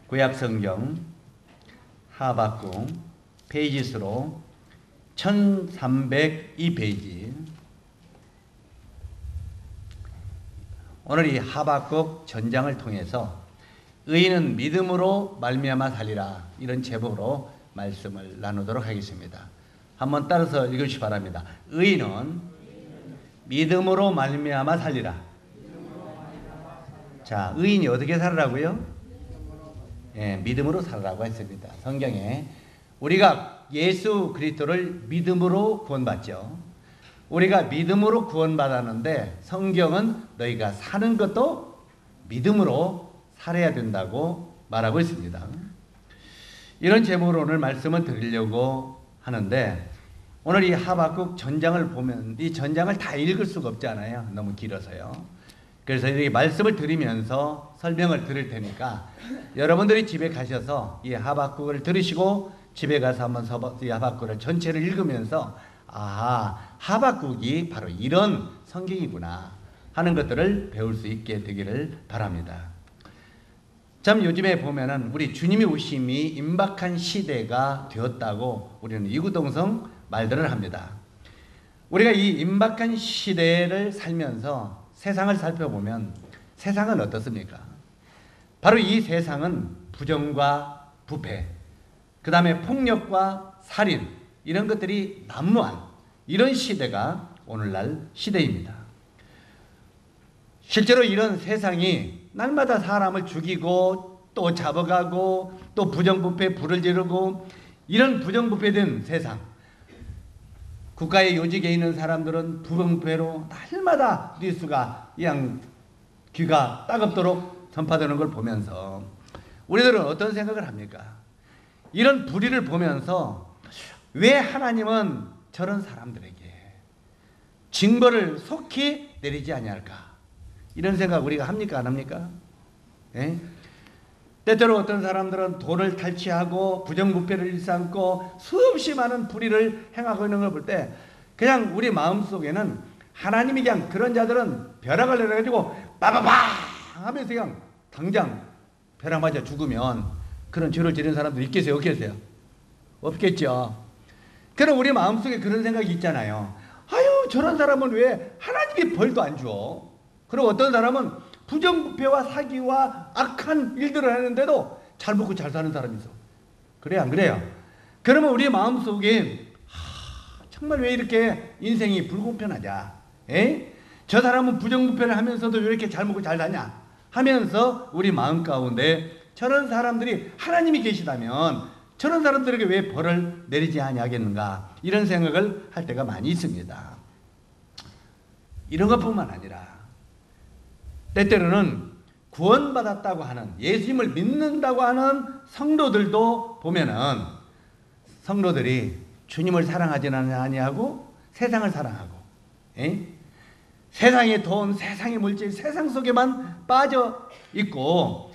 구약성경 하박국 페이지 수로 1302페이지. 오늘 이 하박국 전장을 통해서 의인은 믿음으로 말미암아 살리라, 이런 제목으로 말씀을 나누도록 하겠습니다. 한번 따라서 읽으시기 바랍니다. 의인은 믿음으로 말미암아 살리라. 자, 의인이 어떻게 살으라고요? 믿음으로 살으라고 했습니다. 성경에 우리가 예수 그리스도를 믿음으로 구원받죠. 우리가 믿음으로 구원받았는데 성경은 너희가 사는 것도 믿음으로 살아야 된다고 말하고 있습니다. 이런 제목으로 오늘 말씀을 드리려고 하는데, 오늘 이 하박국 전장을 보면 이 전장을 다 읽을 수가 없잖아요. 너무 길어서요. 그래서 이렇게 말씀을 드리면서 설명을 드릴 테니까 여러분들이 집에 가셔서 이 하박국을 들으시고 집에 가서 한번 이 하박국을 전체를 읽으면서 하박국이 바로 이런 성경이구나 하는 것들을 배울 수 있게 되기를 바랍니다. 참 요즘에 보면은 우리 주님의 오심이 임박한 시대가 되었다고 우리는 이구동성 말들을 합니다. 우리가 이 임박한 시대를 살면서 세상을 살펴보면 세상은 어떻습니까? 바로 이 세상은 부정과 부패, 그 다음에 폭력과 살인, 이런 것들이 난무한 이런 시대가 오늘날 시대입니다. 실제로 이런 세상이 날마다 사람을 죽이고 또 잡아가고 또 부정부패 불을 지르고, 이런 부정부패된 세상, 국가의 요직에 있는 사람들은 부정부패로 날마다 뉴스가 그냥 귀가 따갑도록 전파되는 걸 보면서 우리들은 어떤 생각을 합니까? 이런 불의를 보면서 왜 하나님은 저런 사람들에게 징벌을 속히 내리지 아니할까? 이런 생각 우리가 합니까? 안 합니까? 때때로 어떤 사람들은 돈을 탈취하고 부정부패를 일삼고 수없이 많은 불의를 행하고 있는 걸 볼 때 그냥 우리 마음속에는 하나님이 그냥 그런 자들은 벼락을 내려가지고 빠바바 하면서 그냥 당장 벼락 맞아 죽으면 그런 죄를 지른 사람들 있겠어요? 없겠어요? 없겠죠. 그럼 우리 마음속에 그런 생각이 있잖아요. 아유, 저런 사람은 왜 하나님이 벌도 안 줘? 그리고 어떤 사람은 부정부패와 사기와 악한 일들을 하는데도 잘 먹고 잘 사는 사람이 있어. 그래요, 안 그래요? 그러면 우리 마음속에 정말 왜 이렇게 인생이 불공평하냐? 저 사람은 부정부패를 하면서도 왜 이렇게 잘 먹고 잘 사냐? 하면서 우리 마음 가운데 저런 사람들이 하나님이 계시다면 저런 사람들에게 왜 벌을 내리지 아니하겠는가? 이런 생각을 할 때가 많이 있습니다. 이런 것뿐만 아니라 때때로는 구원받았다고 하는, 예수님을 믿는다고 하는 성도들도 보면은 성도들이 주님을 사랑하지는 아니하고 세상을 사랑하고, 세상의 돈, 세상의 물질, 세상 속에만 빠져 있고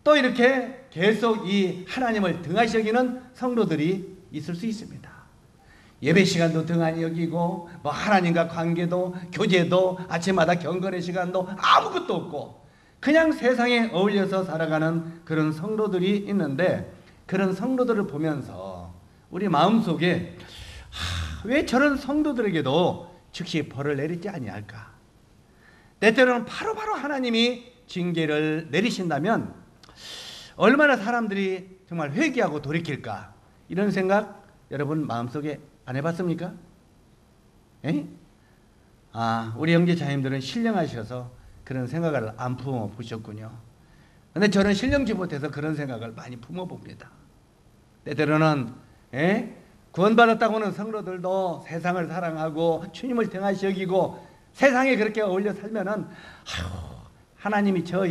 또 이렇게 계속 이 하나님을 등한시 여기는 성도들이 있을 수 있습니다. 예배 시간도 등한히 여기고 뭐 하나님과 관계도, 교제도, 아침마다 경건의 시간도 아무것도 없고 그냥 세상에 어울려서 살아가는 그런 성도들이 있는데, 그런 성도들을 보면서 우리 마음속에 왜 저런 성도들에게도 즉시 벌을 내리지 아니할까? 때때로는 바로바로 하나님이 징계를 내리신다면 얼마나 사람들이 정말 회개하고 돌이킬까? 이런 생각 여러분 마음속에 안 해봤습니까? 우리 형제 자매님들은 신령하셔서 그런 생각을 안 품어보셨군요. 근데 저는 신령지 못해서 그런 생각을 많이 품어봅니다. 때때로는 구원받았다고 하는 성도들도 세상을 사랑하고 주님을 등한시 여기고 세상에 그렇게 어울려 살면은 하나님이 저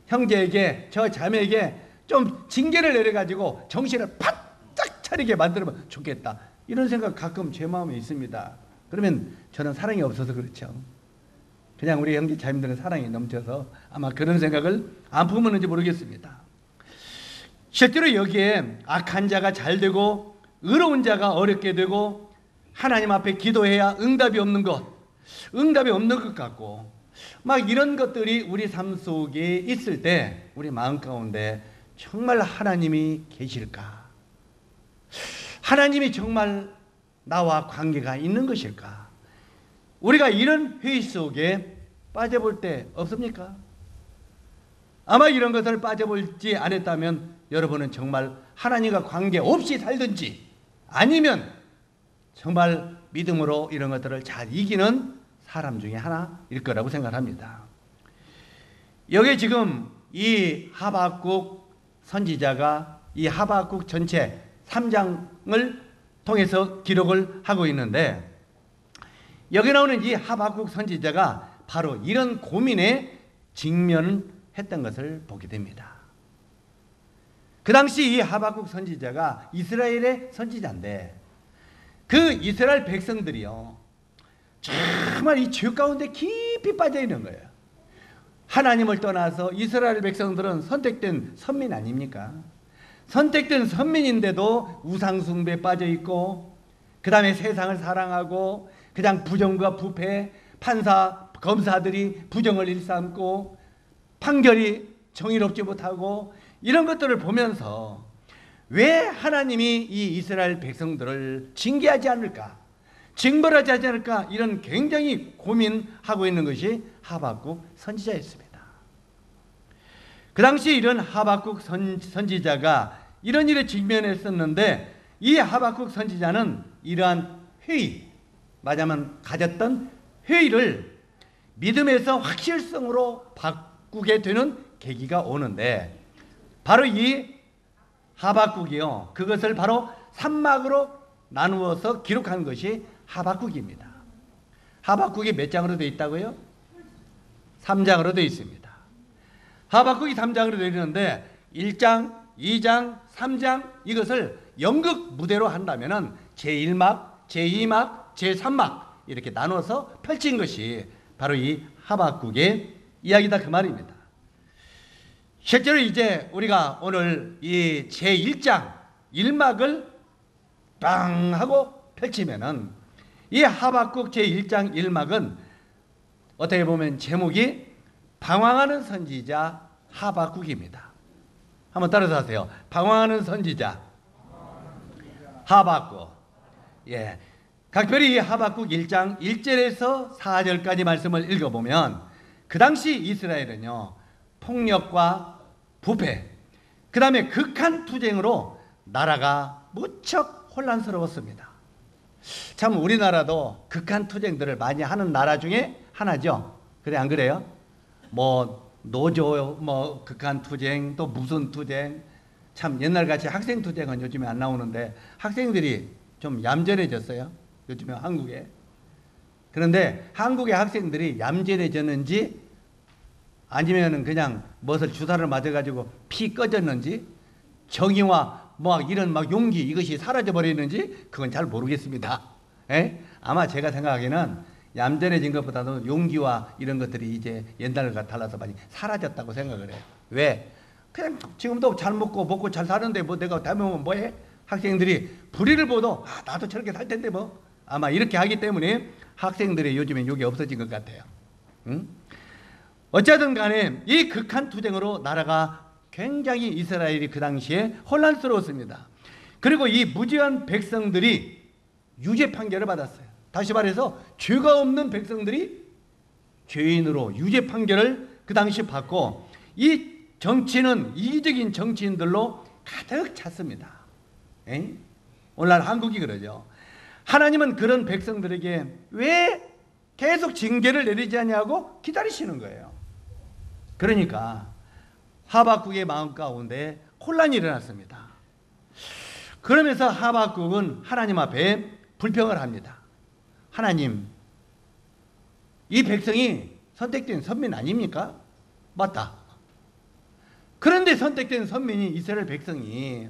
형제에게, 저 자매에게 좀 징계를 내려가지고 정신을 바짝 차리게 만들면 좋겠다, 이런 생각 가끔 제 마음에 있습니다. 그러면 저는 사랑이 없어서 그렇죠. 그냥 우리 형제 자매들은 사랑이 넘쳐서 아마 그런 생각을 안 품었는지 모르겠습니다. 실제로 여기에 악한 자가 잘 되고 의로운 자가 어렵게 되고 하나님 앞에 기도해야 응답이 없는 것 같고 막 이런 것들이 우리 삶 속에 있을 때 우리 마음 가운데 정말 하나님이 계실까? 하나님이 정말 나와 관계가 있는 것일까? 우리가 이런 회의 속에 빠져볼 때 없습니까? 아마 이런 것을 빠져볼지 않았다면 여러분은 정말 하나님과 관계 없이 살든지 아니면 정말 믿음으로 이런 것들을 잘 이기는 사람 중에 하나일 거라고 생각합니다. 여기 지금 이 하박국 선지자가 이 하박국 전체 3장을 통해서 기록을 하고 있는데, 여기 나오는 이 하박국 선지자가 바로 이런 고민에 직면했던 것을 보게 됩니다. 그 당시 이 하박국 선지자가 이스라엘의 선지자인데, 그 이스라엘 백성들이요 정말 이 죄 가운데 깊이 빠져 있는 거예요. 하나님을 떠나서 이스라엘 백성들은 선택된 선민 아닙니까? 선택된 선민인데도 우상 숭배에 빠져 있고, 그 다음에 세상을 사랑하고, 그냥 부정과 부패, 판사, 검사들이 부정을 일삼고, 판결이 정의롭지 못하고, 이런 것들을 보면서 왜 하나님이 이 이스라엘 백성들을 징계하지 않을까, 징벌하지 않을까, 이런 굉장히 고민하고 있는 것이 하박국 선지자였습니다. 그 당시 이런 하박국 선지자가 이런 일에 직면했었는데, 이 하박국 선지자는 이러한 회의, 말하자면 가졌던 회의를 믿음에서 확실성으로 바꾸게 되는 계기가 오는데, 바로 이 하박국이요, 그것을 바로 3막으로 나누어서 기록한 것이 하박국입니다. 하박국이 몇 장으로 되어 있다고요? 3장으로 되어 있습니다. 하박국이 3장으로 되어 있는데 1장, 2장, 3장 이것을 연극 무대로 한다면 제1막, 제2막, 제3막 이렇게 나눠서 펼친 것이 바로 이 하박국의 이야기다, 그 말입니다. 실제로 이제 우리가 오늘 이 제1장 1막을 빵 하고 펼치면은 이 하박국 제1장 1막은 어떻게 보면 제목이 방황하는 선지자 하박국입니다. 한번 따라서 하세요. 방황하는 선지자 하박국. 예. 각별히 이 하박국 1장 1절에서 4절까지 말씀을 읽어보면, 그 당시 이스라엘은요 폭력과 부패, 그 다음에 극한 투쟁으로 나라가 무척 혼란스러웠습니다. 참 우리나라도 극한 투쟁들을 많이 하는 나라 중에 하나죠. 그래 안 그래요? 뭐 노조, 뭐 극한 투쟁, 또 무슨 투쟁, 참 옛날같이 학생 투쟁은 요즘에 안 나오는데 학생들이 좀 얌전해졌어요, 요즘에 한국에. 그런데 한국의 학생들이 얌전해졌는지 아니면은 그냥 무엇을 주사를 맞아가지고 피 꺼졌는지, 정의와 뭐 이런 막 용기 이것이 사라져 버리는지 그건 잘 모르겠습니다. 에? 아마 제가 생각하기에는 얌전해진 것보다는 용기와 이런 것들이 이제 옛날과 달라서 많이 사라졌다고 생각을 해요. 왜? 그냥 지금도 잘 먹고 잘 사는데 뭐 내가 닮으면 뭐해? 학생들이 불의를 보도 나도 저렇게 살 텐데 뭐, 아마 이렇게 하기 때문에 학생들의 요즘엔 욕이 없어진 것 같아요. 응? 어쨌든 간에 이 극한 투쟁으로 나라가 굉장히 이스라엘이 그 당시에 혼란스러웠습니다. 그리고 이 무지한 백성들이 유죄 판결을 받았어요. 다시 말해서 죄가 없는 백성들이 죄인으로 유죄 판결을 그 당시 받고, 이 정치는 이기적인 정치인들로 가득 찼습니다. 에이? 오늘날 한국이 그러죠. 하나님은 그런 백성들에게 왜 계속 징계를 내리지 않냐고 기다리시는 거예요. 그러니까 하박국의 마음 가운데 혼란이 일어났습니다. 그러면서 하박국은 하나님 앞에 불평을 합니다. 하나님, 이 백성이 선택된 선민 아닙니까? 맞다. 그런데 선택된 선민이 이스라엘 백성이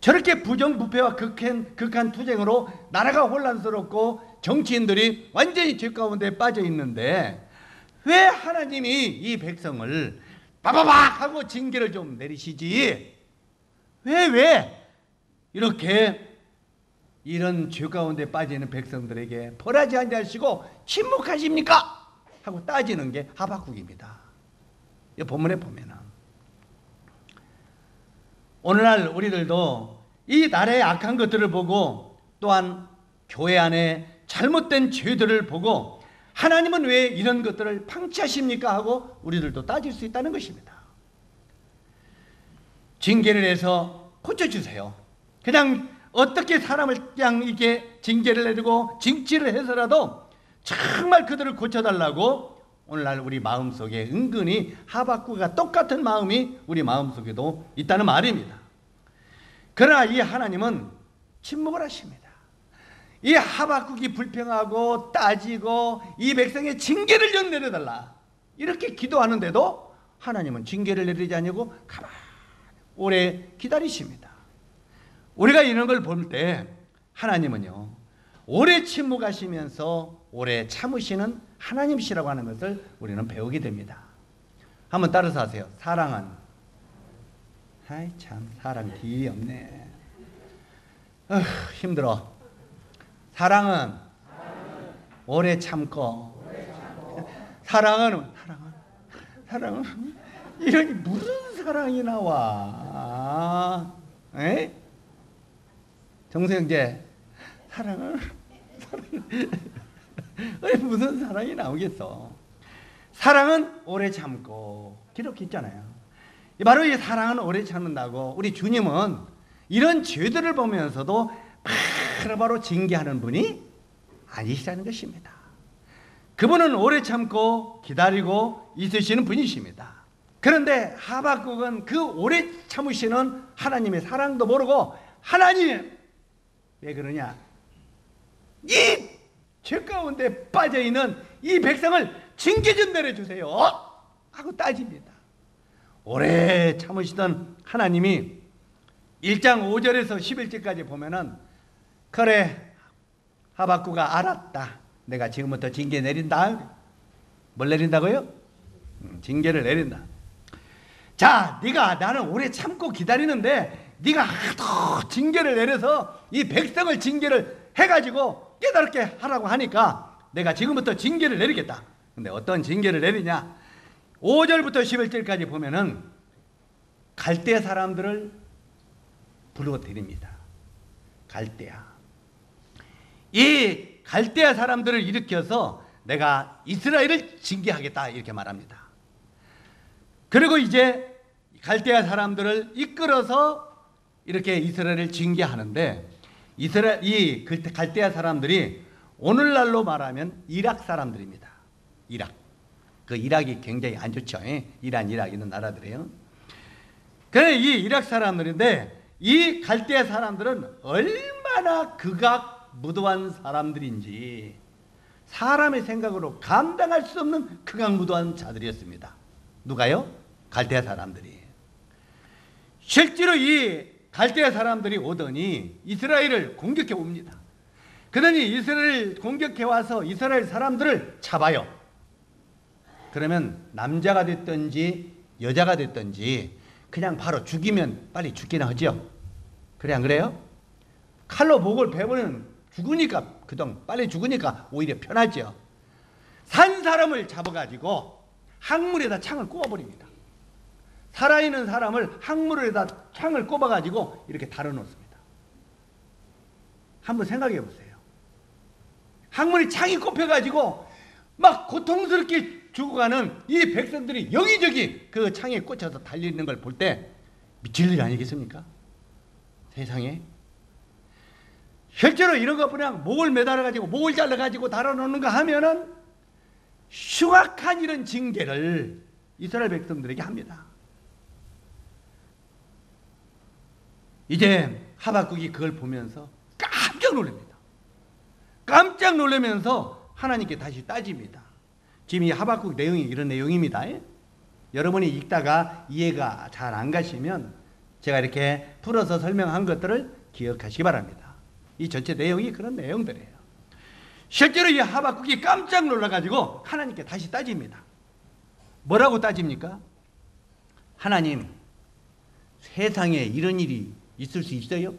저렇게 부정부패와 극한 투쟁으로 나라가 혼란스럽고 정치인들이 완전히 죄 가운데 빠져 있는데, 왜 하나님이 이 백성을 빠바박 하고 징계를 좀 내리시지? 왜 이렇게 이런 죄 가운데 빠져 있는 백성들에게 벌하지 아니하시고 침묵하십니까? 하고 따지는 게 하박국입니다. 이 본문에 보면은 오늘날 우리들도 이 나라의 악한 것들을 보고 또한 교회 안에 잘못된 죄들을 보고 하나님은 왜 이런 것들을 방치하십니까 하고 우리들도 따질 수 있다는 것입니다. 징계를 해서 고쳐주세요. 그냥 어떻게 사람을 그냥 이렇게 징계를 내리고 징치를 해서라도 정말 그들을 고쳐달라고 오늘날 우리 마음속에 은근히 하박국과 똑같은 마음이 우리 마음속에도 있다는 말입니다. 그러나 이 하나님은 침묵을 하십니다. 이 하박국이 불평하고 따지고 이 백성의 징계를 좀 내려달라 이렇게 기도하는데도 하나님은 징계를 내리지 않고 가만히 오래 기다리십니다. 우리가 이런 걸 볼 때 하나님은요 오래 침묵하시면서 오래 참으시는 하나님이시라고 하는 것을 우리는 배우게 됩니다. 한번 따라서 하세요. 사랑은 아이 참 사랑 길이 없네. 힘들어. 사랑은 오래 참고 사랑은 이러니 무슨 사랑이 나와? 에? 정수영제 사랑은 무슨 사랑이 나오겠어? 사랑은 오래 참고 기록 있잖아요. 바로 이 사랑은 오래 참는다고 우리 주님은 이런 죄들을 보면서도 바로 징계하는 분이 아니시라는 것입니다. 그분은 오래 참고 기다리고 있으시는 분이십니다. 그런데 하박국은 그 오래 참으시는 하나님의 사랑도 모르고 하나님 왜 그러냐? 이 죄 가운데 빠져있는 이 백성을 징계 좀 내려주세요 하고 따집니다. 오래 참으시던 하나님이 1장 5절에서 11절까지 보면은 그래 하박국아 알았다. 내가 지금부터 징계 내린다. 뭘 내린다고요? 징계를 내린다. 자, 네가 나는 오래 참고 기다리는데 네가 하도 징계를 내려서 이 백성을 징계를 해가지고 깨달게 하라고 하니까 내가 지금부터 징계를 내리겠다. 근데 어떤 징계를 내리냐? 5절부터 11절까지 보면은 갈대 사람들을 부르고 드립니다. 갈대아. 이 갈대아 사람들을 일으켜서 내가 이스라엘을 징계하겠다 이렇게 말합니다. 그리고 이제 갈대아 사람들을 이끌어서 이렇게 이스라엘을 징계하는데 이 갈대아 사람들이 오늘날로 말하면 이락 사람들입니다. 이락. 그 이락이 굉장히 안 좋죠. 이란, 이락 이런 나라들이에요. 그래 이 이락 사람들인데 이 갈대아 사람들은 얼마나 극악무도한 사람들인지 사람의 생각으로 감당할 수 없는 극악무도한 자들이었습니다. 누가요? 갈대아 사람들이. 실제로 이 갈대아 사람들이 오더니 이스라엘을 공격해 옵니다. 그러니 이스라엘을 공격해 와서 이스라엘 사람들을 잡아요. 그러면 남자가 됐든지 여자가 됐든지 그냥 바로 죽이면 빨리 죽기나 하죠. 그래 안 그래요? 칼로 목을 베면 죽으니까 그동 빨리 죽으니까 오히려 편하죠. 산 사람을 잡아가지고 항문에다 창을 꼽아버립니다. 살아있는 사람을 항문에다 창을 꼽아가지고 이렇게 달아놓습니다. 한번 생각해 보세요. 항문에 창이 꼽혀가지고 막 고통스럽게 죽어가는 이 백성들이 여기저기 그 창에 꽂혀서 달리는 걸 볼 때 미칠 일 아니겠습니까? 세상에. 실제로 이런 거 그냥 목을 매달아가지고 목을 잘라가지고 달아놓는 거 하면은 흉악한 이런 징계를 이스라엘 백성들에게 합니다. 이제 하박국이 그걸 보면서 깜짝 놀랍니다. 깜짝 놀라면서 하나님께 다시 따집니다. 지금 이 하박국 내용이 이런 내용입니다. 여러분이 읽다가 이해가 잘 안 가시면 제가 이렇게 풀어서 설명한 것들을 기억하시기 바랍니다. 이 전체 내용이 그런 내용들이에요. 실제로 이 하박국이 깜짝 놀라가지고 하나님께 다시 따집니다. 뭐라고 따집니까? 하나님, 세상에 이런 일이 있을 수 있어요?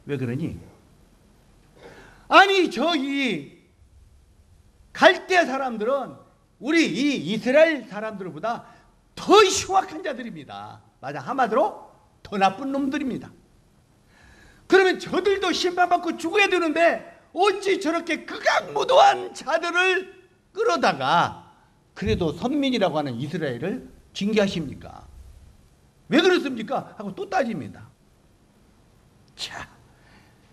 왜 그러니? 아니 저기 갈대아 사람들은 우리 이 이스라엘 사람들보다 더 흉악한 자들입니다. 맞아. 한마디로 더 나쁜 놈들입니다. 그러면 저들도 심판받고 죽어야 되는데 어찌 저렇게 극악무도한 자들을 끌어다가 그래도 선민이라고 하는 이스라엘을 징계하십니까? 왜 그렇습니까? 하고 또 따집니다. 자,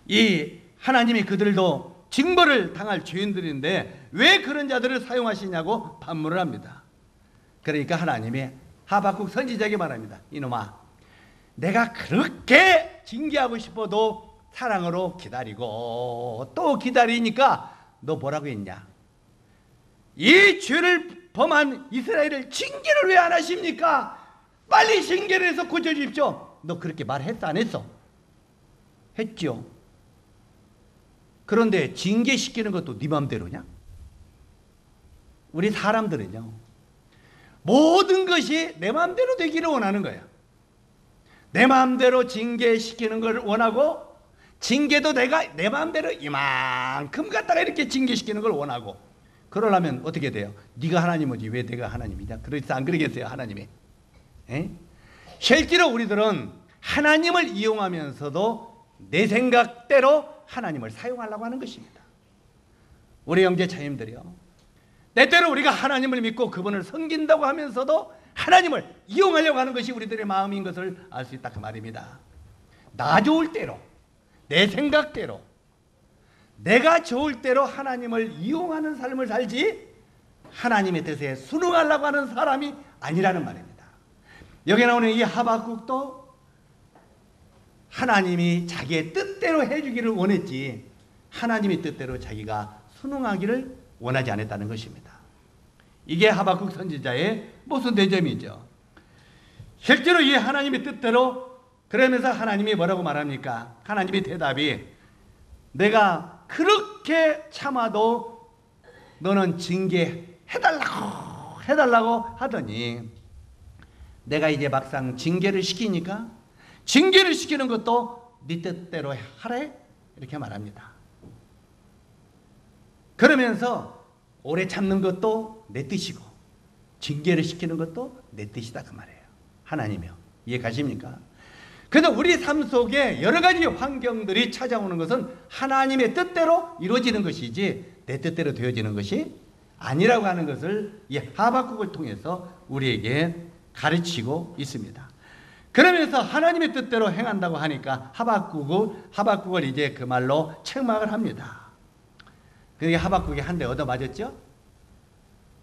이 하나님이 그들도 징벌을 당할 죄인들인데 왜 그런 자들을 사용하시냐고 반문을 합니다. 그러니까 하나님이 하박국 선지자에게 말합니다. 이놈아, 내가 그렇게 징계하고 싶어도 사랑으로 기다리고 또 기다리니까 너 뭐라고 했냐? 이 죄를 범한 이스라엘을 징계를 왜 안 하십니까? 빨리 징계를 해서 고쳐주십시오. 너 그렇게 말했어 안 했어? 했죠. 그런데 징계시키는 것도 네 맘대로냐? 우리 사람들은요, 모든 것이 내 맘대로 되기를 원하는 거야. 내 맘대로 징계시키는 걸 원하고, 징계도 내가 내 맘대로 이만큼 갖다가 이렇게 징계시키는 걸 원하고, 그러려면 어떻게 돼요? 네가 하나님이지 왜 내가 하나님이냐? 그래서 안 그러겠어요, 하나님이? 에? 실제로 우리들은 하나님을 이용하면서도 내 생각대로 하나님을 사용하려고 하는 것입니다. 우리 형제 자님들이요, 때때로 우리가 하나님을 믿고 그분을 섬긴다고 하면서도 하나님을 이용하려고 하는 것이 우리들의 마음인 것을 알 수 있다 그 말입니다. 나 좋을 대로, 내 생각대로, 내가 좋을 대로 하나님을 이용하는 삶을 살지 하나님의 뜻에 순응하려고 하는 사람이 아니라는 말입니다. 여기 나오는 이 하박국도 하나님이 자기의 뜻대로 해주기를 원했지 하나님의 뜻대로 자기가 순응하기를 원하지 않았다는 것입니다. 이게 하박국 선지자의 모순된 점이죠. 실제로 이 하나님의 뜻대로 그러면서 하나님이 뭐라고 말합니까? 하나님의 대답이 내가 그렇게 참아도 너는 징계해달라고 하더니 내가 이제 막상 징계를 시키니까 징계를 시키는 것도 네 뜻대로 하래? 이렇게 말합니다. 그러면서 오래 참는 것도 내 뜻이고 징계를 시키는 것도 내 뜻이다 그 말이에요. 하나님이요. 이해 가십니까? 그래서 우리 삶 속에 여러 가지 환경들이 찾아오는 것은 하나님의 뜻대로 이루어지는 것이지 내 뜻대로 되어지는 것이 아니라고 하는 것을 이 하박국을 통해서 우리에게 가르치고 있습니다. 그러면서 하나님의 뜻대로 행한다고 하니까 하박국을 이제 그 말로 책망을 합니다. 그게 하박국이 한 대 얻어맞았죠?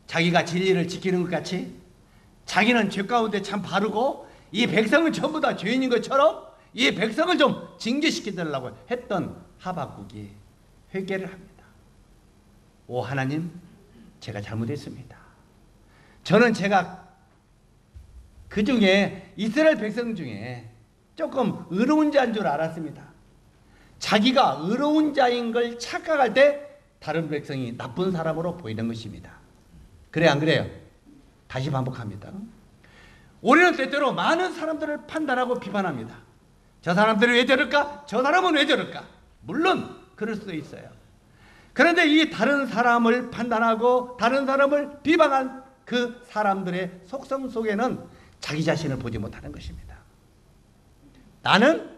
자기가 진리를 지키는 것 같이 자기는 죄 가운데 참 바르고 이 백성은 전부 다 죄인인 것처럼 이 백성을 좀 징계시키려고 했던 하박국이 회개를 합니다. 오 하나님, 제가 잘못했습니다. 저는 제가 그 중에 이스라엘 백성 중에 조금 의로운 자인 줄 알았습니다. 자기가 의로운 자인 걸 착각할 때 다른 백성이 나쁜 사람으로 보이는 것입니다. 그래 안 그래요? 다시 반복합니다. 우리는 때때로 많은 사람들을 판단하고 비판합니다. 저 사람들이 왜 저럴까? 저 사람은 왜 저럴까? 물론 그럴 수도 있어요. 그런데 이 다른 사람을 판단하고 다른 사람을 비방한 그 사람들의 속성 속에는 자기 자신을 보지 못하는 것입니다. 나는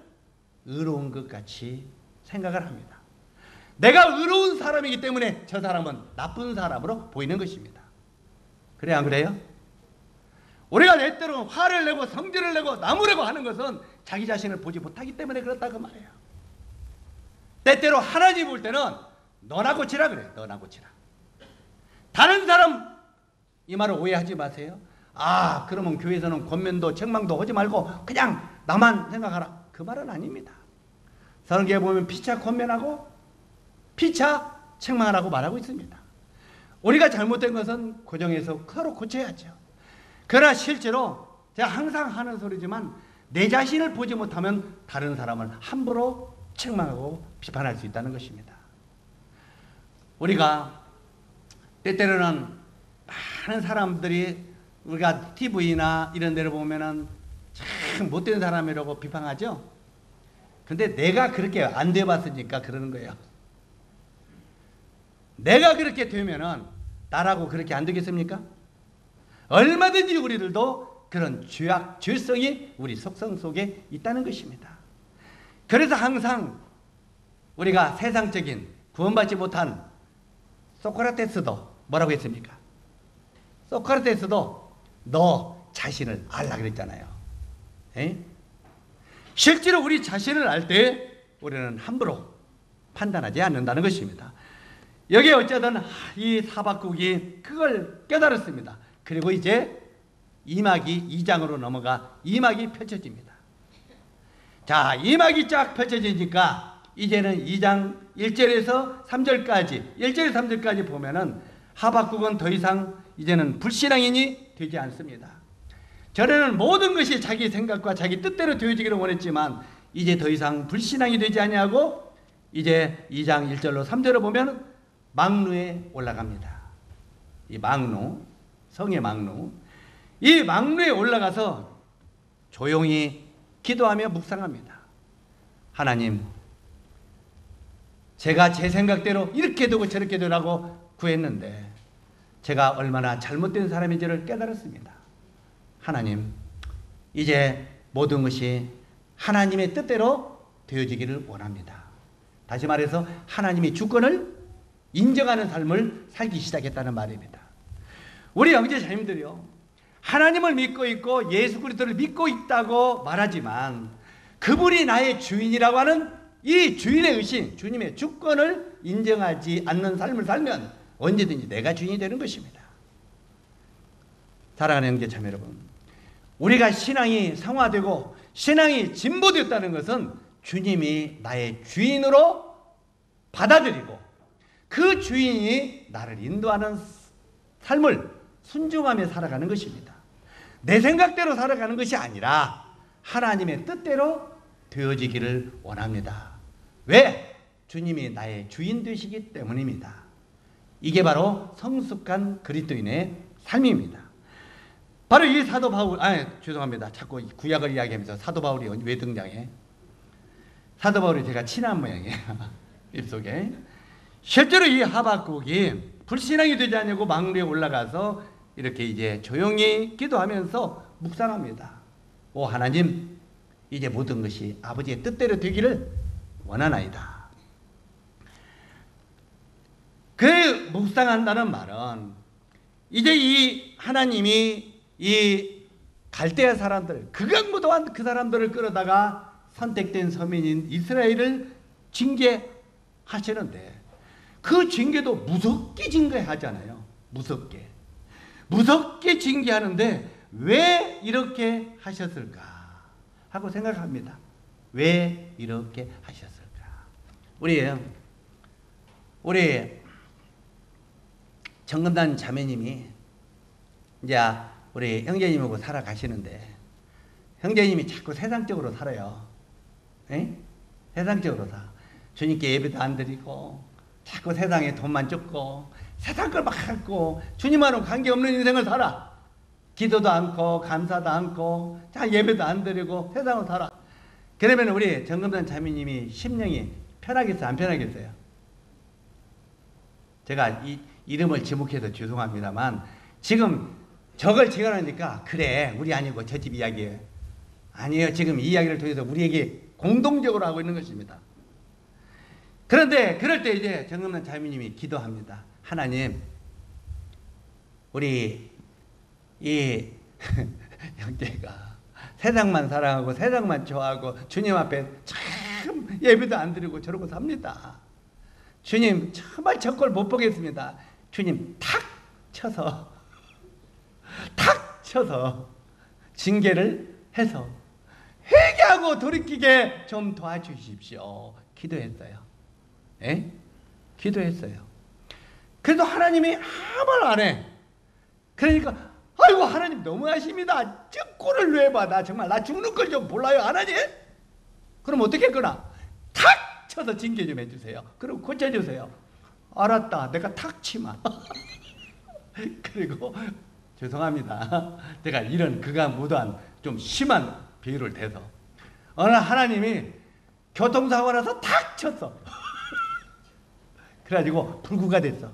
의로운 것 같이 생각을 합니다. 내가 의로운 사람이기 때문에 저 사람은 나쁜 사람으로 보이는 것입니다. 그래 안 그래요? 우리가 때때로 화를 내고 성질을 내고 나무라고 하는 것은 자기 자신을 보지 못하기 때문에 그렇다고 말해요. 때때로 하나님 볼 때는 너나 고치라 그래요. 너나 고치라. 다른 사람 이 말을 오해하지 마세요. 아 그러면 교회에서는 권면도 책망도 하지 말고 그냥 나만 생각하라. 그 말은 아닙니다. 성경에 보면 피차 권면하고 피차 책망하라고 말하고 있습니다. 우리가 잘못된 것은 고정해서 서로 고쳐야죠. 그러나 실제로 제가 항상 하는 소리지만 내 자신을 보지 못하면 다른 사람을 함부로 책망하고 비판할 수 있다는 것입니다. 우리가 때때로는 많은 사람들이 우리가 TV나 이런 데를 보면은 참 못된 사람이라고 비판하죠. 근데 내가 그렇게 안 돼봤으니까 그러는 거예요. 내가 그렇게 되면은 나라고 그렇게 안 되겠습니까? 얼마든지 우리들도 그런 죄악, 죄성이 우리 속성 속에 있다는 것입니다. 그래서 항상 우리가 세상적인 구원받지 못한 소크라테스도 뭐라고 했습니까? 소크라테스도 너 자신을 알라 그랬잖아요. 에? 실제로 우리 자신을 알 때 우리는 함부로 판단하지 않는다는 것입니다. 여기에 어쨌든 이 하박국이 그걸 깨달았습니다. 그리고 이제 2막이 2장으로 넘어가 2막이 펼쳐집니다. 자, 2막이 쫙 펼쳐지니까 이제는 2장 1절에서 3절까지 1절에서 3절까지 보면은 하박국은 더 이상 이제는 불신앙인이 되지 않습니다. 전에는 모든 것이 자기 생각과 자기 뜻대로 되어지기를 원했지만 이제 더 이상 불신앙이 되지 아니하고 이제 2장 1절로 3절을 보면 망루에 올라갑니다. 이 망루, 성의 망루, 이 망루에 올라가서 조용히 기도하며 묵상합니다. 하나님, 제가 제 생각대로 이렇게 되고 저렇게 되라고 구했는데 제가 얼마나 잘못된 사람인지를 깨달았습니다. 하나님, 이제 모든 것이 하나님의 뜻대로 되어지기를 원합니다. 다시 말해서 하나님의 주권을 인정하는 삶을 살기 시작했다는 말입니다. 우리 형제자매들이요, 하나님을 믿고 있고 예수 그리스도를 믿고 있다고 말하지만 그분이 나의 주인이라고 하는 이 주인의 의신, 주님의 주권을 인정하지 않는 삶을 살면 언제든지 내가 주인이 되는 것입니다. 사랑하는 형제자매 여러분, 우리가 신앙이 성화되고 신앙이 진보되었다는 것은 주님이 나의 주인으로 받아들이고 그 주인이 나를 인도하는 삶을 순종하며 살아가는 것입니다. 내 생각대로 살아가는 것이 아니라 하나님의 뜻대로 되어지기를 원합니다. 왜? 주님이 나의 주인 되시기 때문입니다. 이게 바로 성숙한 그리스도인의 삶입니다. 바로 이 사도 바울, 죄송합니다. 자꾸 구약을 이야기하면서 사도 바울이 왜 등장해? 사도 바울이 제가 친한 모양이에요. 입속에. 실제로 이 하박국이 불신앙이 되지 않냐고 망루에 올라가서 이렇게 이제 조용히 기도하면서 묵상합니다. 오 하나님, 이제 모든 것이 아버지의 뜻대로 되기를 원하나이다. 그 묵상한다는 말은 이제 이 하나님이 이 갈대아 사람들, 극악무도한 그 사람들을 끌어다가 선택된 서민인 이스라엘을 징계하시는데 그 징계도 무섭게 징계하잖아요. 무섭게 징계하는데 왜 이렇게 하셨을까 하고 생각합니다. 왜 이렇게 하셨을까? 우리 정금단 자매님이 이제 우리 형제님하고 살아가시는데 형제님이 자꾸 세상적으로 살아요. 에? 세상적으로 살아. 주님께 예배도 안 드리고 자꾸 세상에 돈만 쫓고 세상 걸 막 갖고 주님하고는 관계없는 인생을 살아. 기도도 않고 감사도 않고 예배도 안 드리고 세상으로 살아. 그러면 우리 정금단 자매님이 심령이 편하겠어요? 안 편하겠어요? 제가 이 이름을 지목해서 죄송합니다만 지금 저걸 지어놓으니까 그래 우리 아니고 저 집 이야기예요. 아니에요. 지금 이 이야기를 통해서 우리에게 공동적으로 하고 있는 것입니다. 그런데 그럴 때 이제 정금단 자매님이 기도합니다. 하나님, 우리 이 형제가 세상만 사랑하고 세상만 좋아하고 주님 앞에 참 예배도 안 드리고 저러고 삽니다. 주님 정말 저 꼴 못 보겠습니다. 주님 탁 쳐서 징계를 해서 회개하고 돌이키게 좀 도와주십시오. 기도했어요. 에? 기도했어요. 그래도 하나님이 아무 말 안 해. 그러니까 아이고 하나님 너무하십니다. 저 꼴을 왜 봐. 나 정말 나 죽는 걸 좀 몰라요 하나님. 그럼 어떻게 했거나 탁 쳐서 징계 좀 해주세요. 그리고 고쳐주세요. 알았다. 내가 탁 치마. 그리고 죄송합니다. 제가 이런 극악무도한 좀 심한 비유를 대서 어느 하나님이 교통사고 나서 탁 쳤어. 그래가지고 불구가 됐어.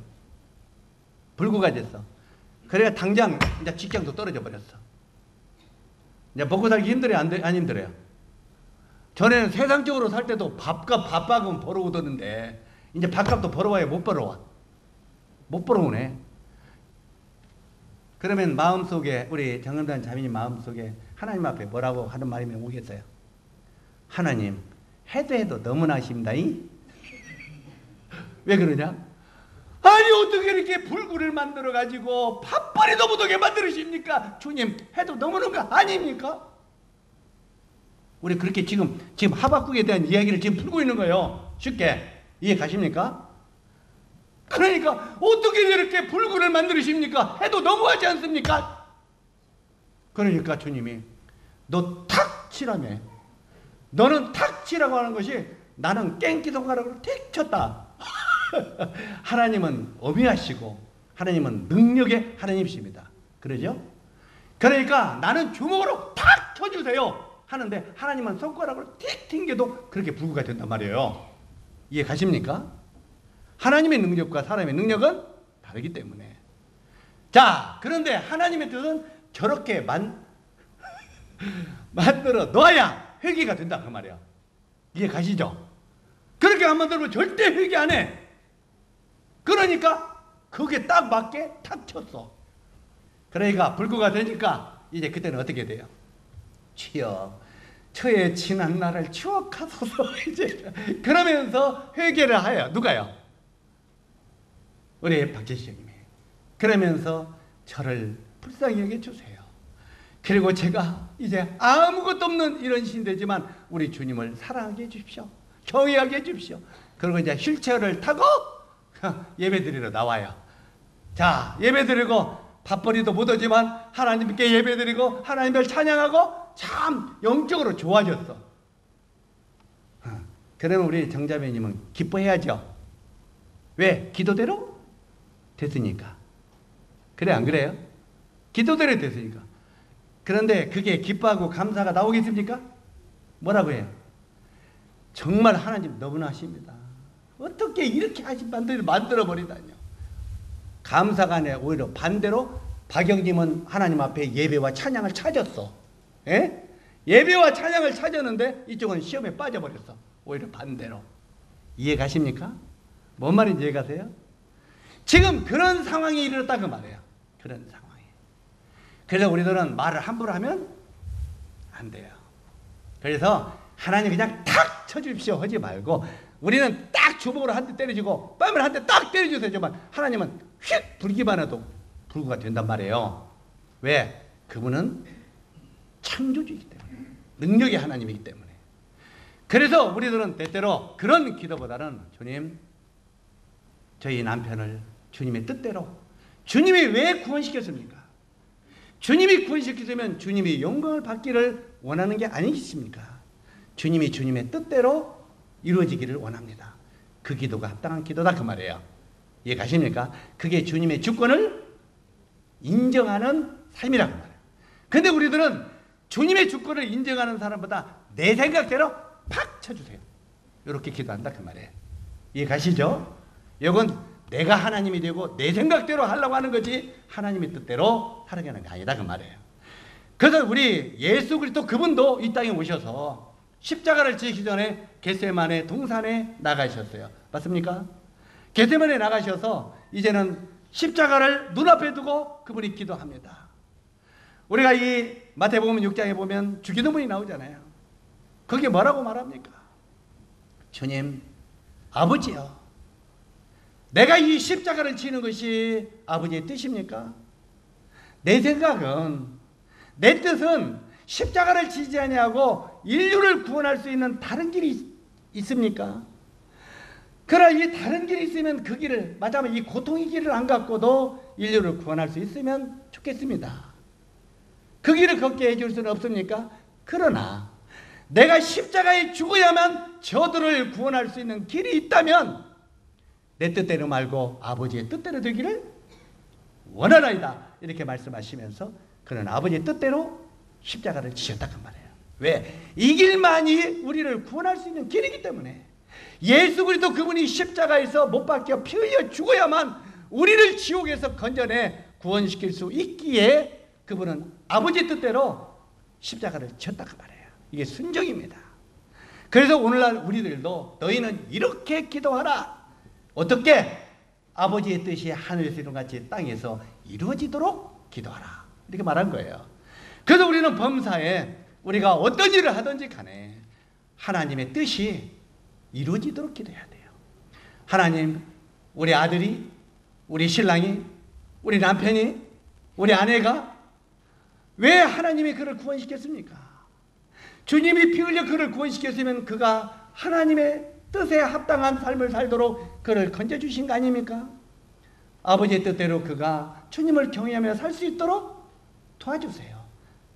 그래가 당장 이제 직장도 떨어져 버렸어. 이제 먹고 살기 힘들어요? 안 힘들어요? 전에는 세상적으로 살 때도 밥값은 벌어오더는데 이제 밥값도 벌어와야 못 벌어와. 못 벌어오네. 그러면 마음속에 우리 정은단 자매님 마음속에 하나님 앞에 뭐라고 하는 말이 오겠어요? 하나님 해도 너무나 하십니다. 왜 그러냐? 아니 어떻게 이렇게 불구를 만들어 가지고 밥벌이도 못하게 만들으십니까? 주님 해도 너무는 거 아닙니까? 우리 그렇게 지금 하박국에 대한 이야기를 지금 풀고 있는 거예요. 쉽게 이해 가십니까? 그러니까 어떻게 이렇게 불구를 만들으십니까? 해도 너무하지 않습니까? 그러니까 주님이 너 탁 치라며. 너는 탁 치라고 하는 것이 나는 깽기 손가락으로 틱 쳤다. 하나님은 어미하시고 하나님은 능력의 하나님이십니다. 그러죠? 그러니까 나는 주먹으로 탁 쳐주세요 하는데 하나님은 손가락으로 틱 튕겨도 그렇게 불구가 된단 말이에요. 이해 가십니까? 하나님의 능력과 사람의 능력은 다르기 때문에. 자, 그런데 하나님의 뜻은 저렇게 만들어 놓아야 회개가 된다 그 말이야. 이해 가시죠? 그렇게 안 만들면 절대 회개 안 해. 그러니까 그게 딱 맞게 탁 쳤어. 그러니까 불구가 되니까 이제 그때는 어떻게 돼요? 주여 저의 지난 날을 추억하소서. 이제 그러면서 회개를 해요. 누가요? 우리 박재시 형님이. 그러면서 저를 불쌍히 여겨주세요. 그리고 제가 이제 아무것도 없는 이런 신되지만 우리 주님을 사랑하게 해주십시오. 경외하게 해주십시오. 그리고 이제 휠체어를 타고 예배드리러 나와요. 자, 예배드리고 밥벌이도 못하지만 하나님께 예배드리고 하나님을 찬양하고 참 영적으로 좋아졌어. 그러면 우리 정자매님은 기뻐해야죠. 왜? 기도대로 됐으니까. 그래 안 그래요? 기도대로 됐으니까. 그런데 그게 기뻐하고 감사가 나오겠습니까? 뭐라고 해요? 정말 하나님 너무나 하십니다. 어떻게 이렇게 하신 반대로 만들어버리다뇨. 감사가 아니라 오히려 반대로 박영님은 하나님 앞에 예배와 찬양을 찾았어. 예? 예배와 찬양을 찾았는데 이쪽은 시험에 빠져버렸어. 오히려 반대로. 이해 가십니까? 뭔 말인지 이해 가세요? 지금 그런 상황이 이르렀다 그 말이에요. 그런 상황이. 그래서 우리들은 말을 함부로 하면 안 돼요. 그래서 하나님 그냥 탁 쳐주십시오 하지 말고 우리는 딱 주먹으로 한 대 때려주고 뺨을 한 대 딱 때려주세요만 하나님은 휙 불기만 해도 불구가 된단 말이에요. 왜? 그분은 창조주이기 때문에 능력의 하나님이기 때문에. 그래서 우리들은 때때로 그런 기도보다는 주님 저희 남편을 주님의 뜻대로 주님이 왜 구원시켰습니까? 주님이 구원시켰으면 주님이 영광을 받기를 원하는 게 아니겠습니까? 주님이 주님의 뜻대로 이루어지기를 원합니다. 그 기도가 합당한 기도다 그 말이에요. 이해 가십니까? 그게 주님의 주권을 인정하는 삶이라고 말해요. 근데 우리들은 주님의 주권을 인정하는 사람보다 내 생각대로 팍 쳐주세요. 이렇게 기도한다 그 말이에요. 이해 가시죠? 이건 내가 하나님이 되고 내 생각대로 하려고 하는 거지 하나님의 뜻대로 살아가는 게 아니다 그 말이에요. 그래서 우리 예수 그리스도 그분도 이 땅에 오셔서 십자가를 지기 전에 겟세마네 동산에 나가셨어요. 맞습니까? 겟세마네 나가셔서 이제는 십자가를 눈앞에 두고 그분이 기도합니다. 우리가 이 마태복음 6장에 보면 주기도문이 나오잖아요. 거기에 뭐라고 말합니까? 주님, 아버지요. 내가 이 십자가를 지는 것이 아버지의 뜻입니까? 내 생각은, 내 뜻은 십자가를 지지 아니하고 인류를 구원할 수 있는 다른 길이 있습니까? 그러나 이 다른 길이 있으면 그 길을, 맞아면 이 고통의 길을 안 갖고도 인류를 구원할 수 있으면 좋겠습니다. 그 길을 걷게 해줄 수는 없습니까? 그러나 내가 십자가에 죽어야만 저들을 구원할 수 있는 길이 있다면 내 뜻대로 말고 아버지의 뜻대로 되기를 원하나이다. 이렇게 말씀하시면서 그는 아버지의 뜻대로 십자가를 지셨다 그 말이에요. 왜? 이 길만이 우리를 구원할 수 있는 길이기 때문에. 예수 그리스도 그분이 십자가에서 못 박혀 피 흘려 죽어야만 우리를 지옥에서 건져내 구원시킬 수 있기에 그분은 아버지의 뜻대로 십자가를 졌다가 말해요. 이게 순종입니다. 그래서 오늘날 우리들도 너희는 이렇게 기도하라. 어떻게? 아버지의 뜻이 하늘에서 이룬 같이 땅에서 이루어지도록 기도하라. 이렇게 말한 거예요. 그래서 우리는 범사에 우리가 어떤 일을 하든지 간에 하나님의 뜻이 이루어지도록 기도해야 돼요. 하나님, 우리 아들이, 우리 신랑이, 우리 남편이, 우리 아내가 왜 하나님이 그를 구원시켰습니까? 주님이 피 흘려 그를 구원시켰으면 그가 하나님의 뜻에 합당한 삶을 살도록 그를 건져주신 거 아닙니까? 아버지의 뜻대로 그가 주님을 경외하며 살 수 있도록 도와주세요.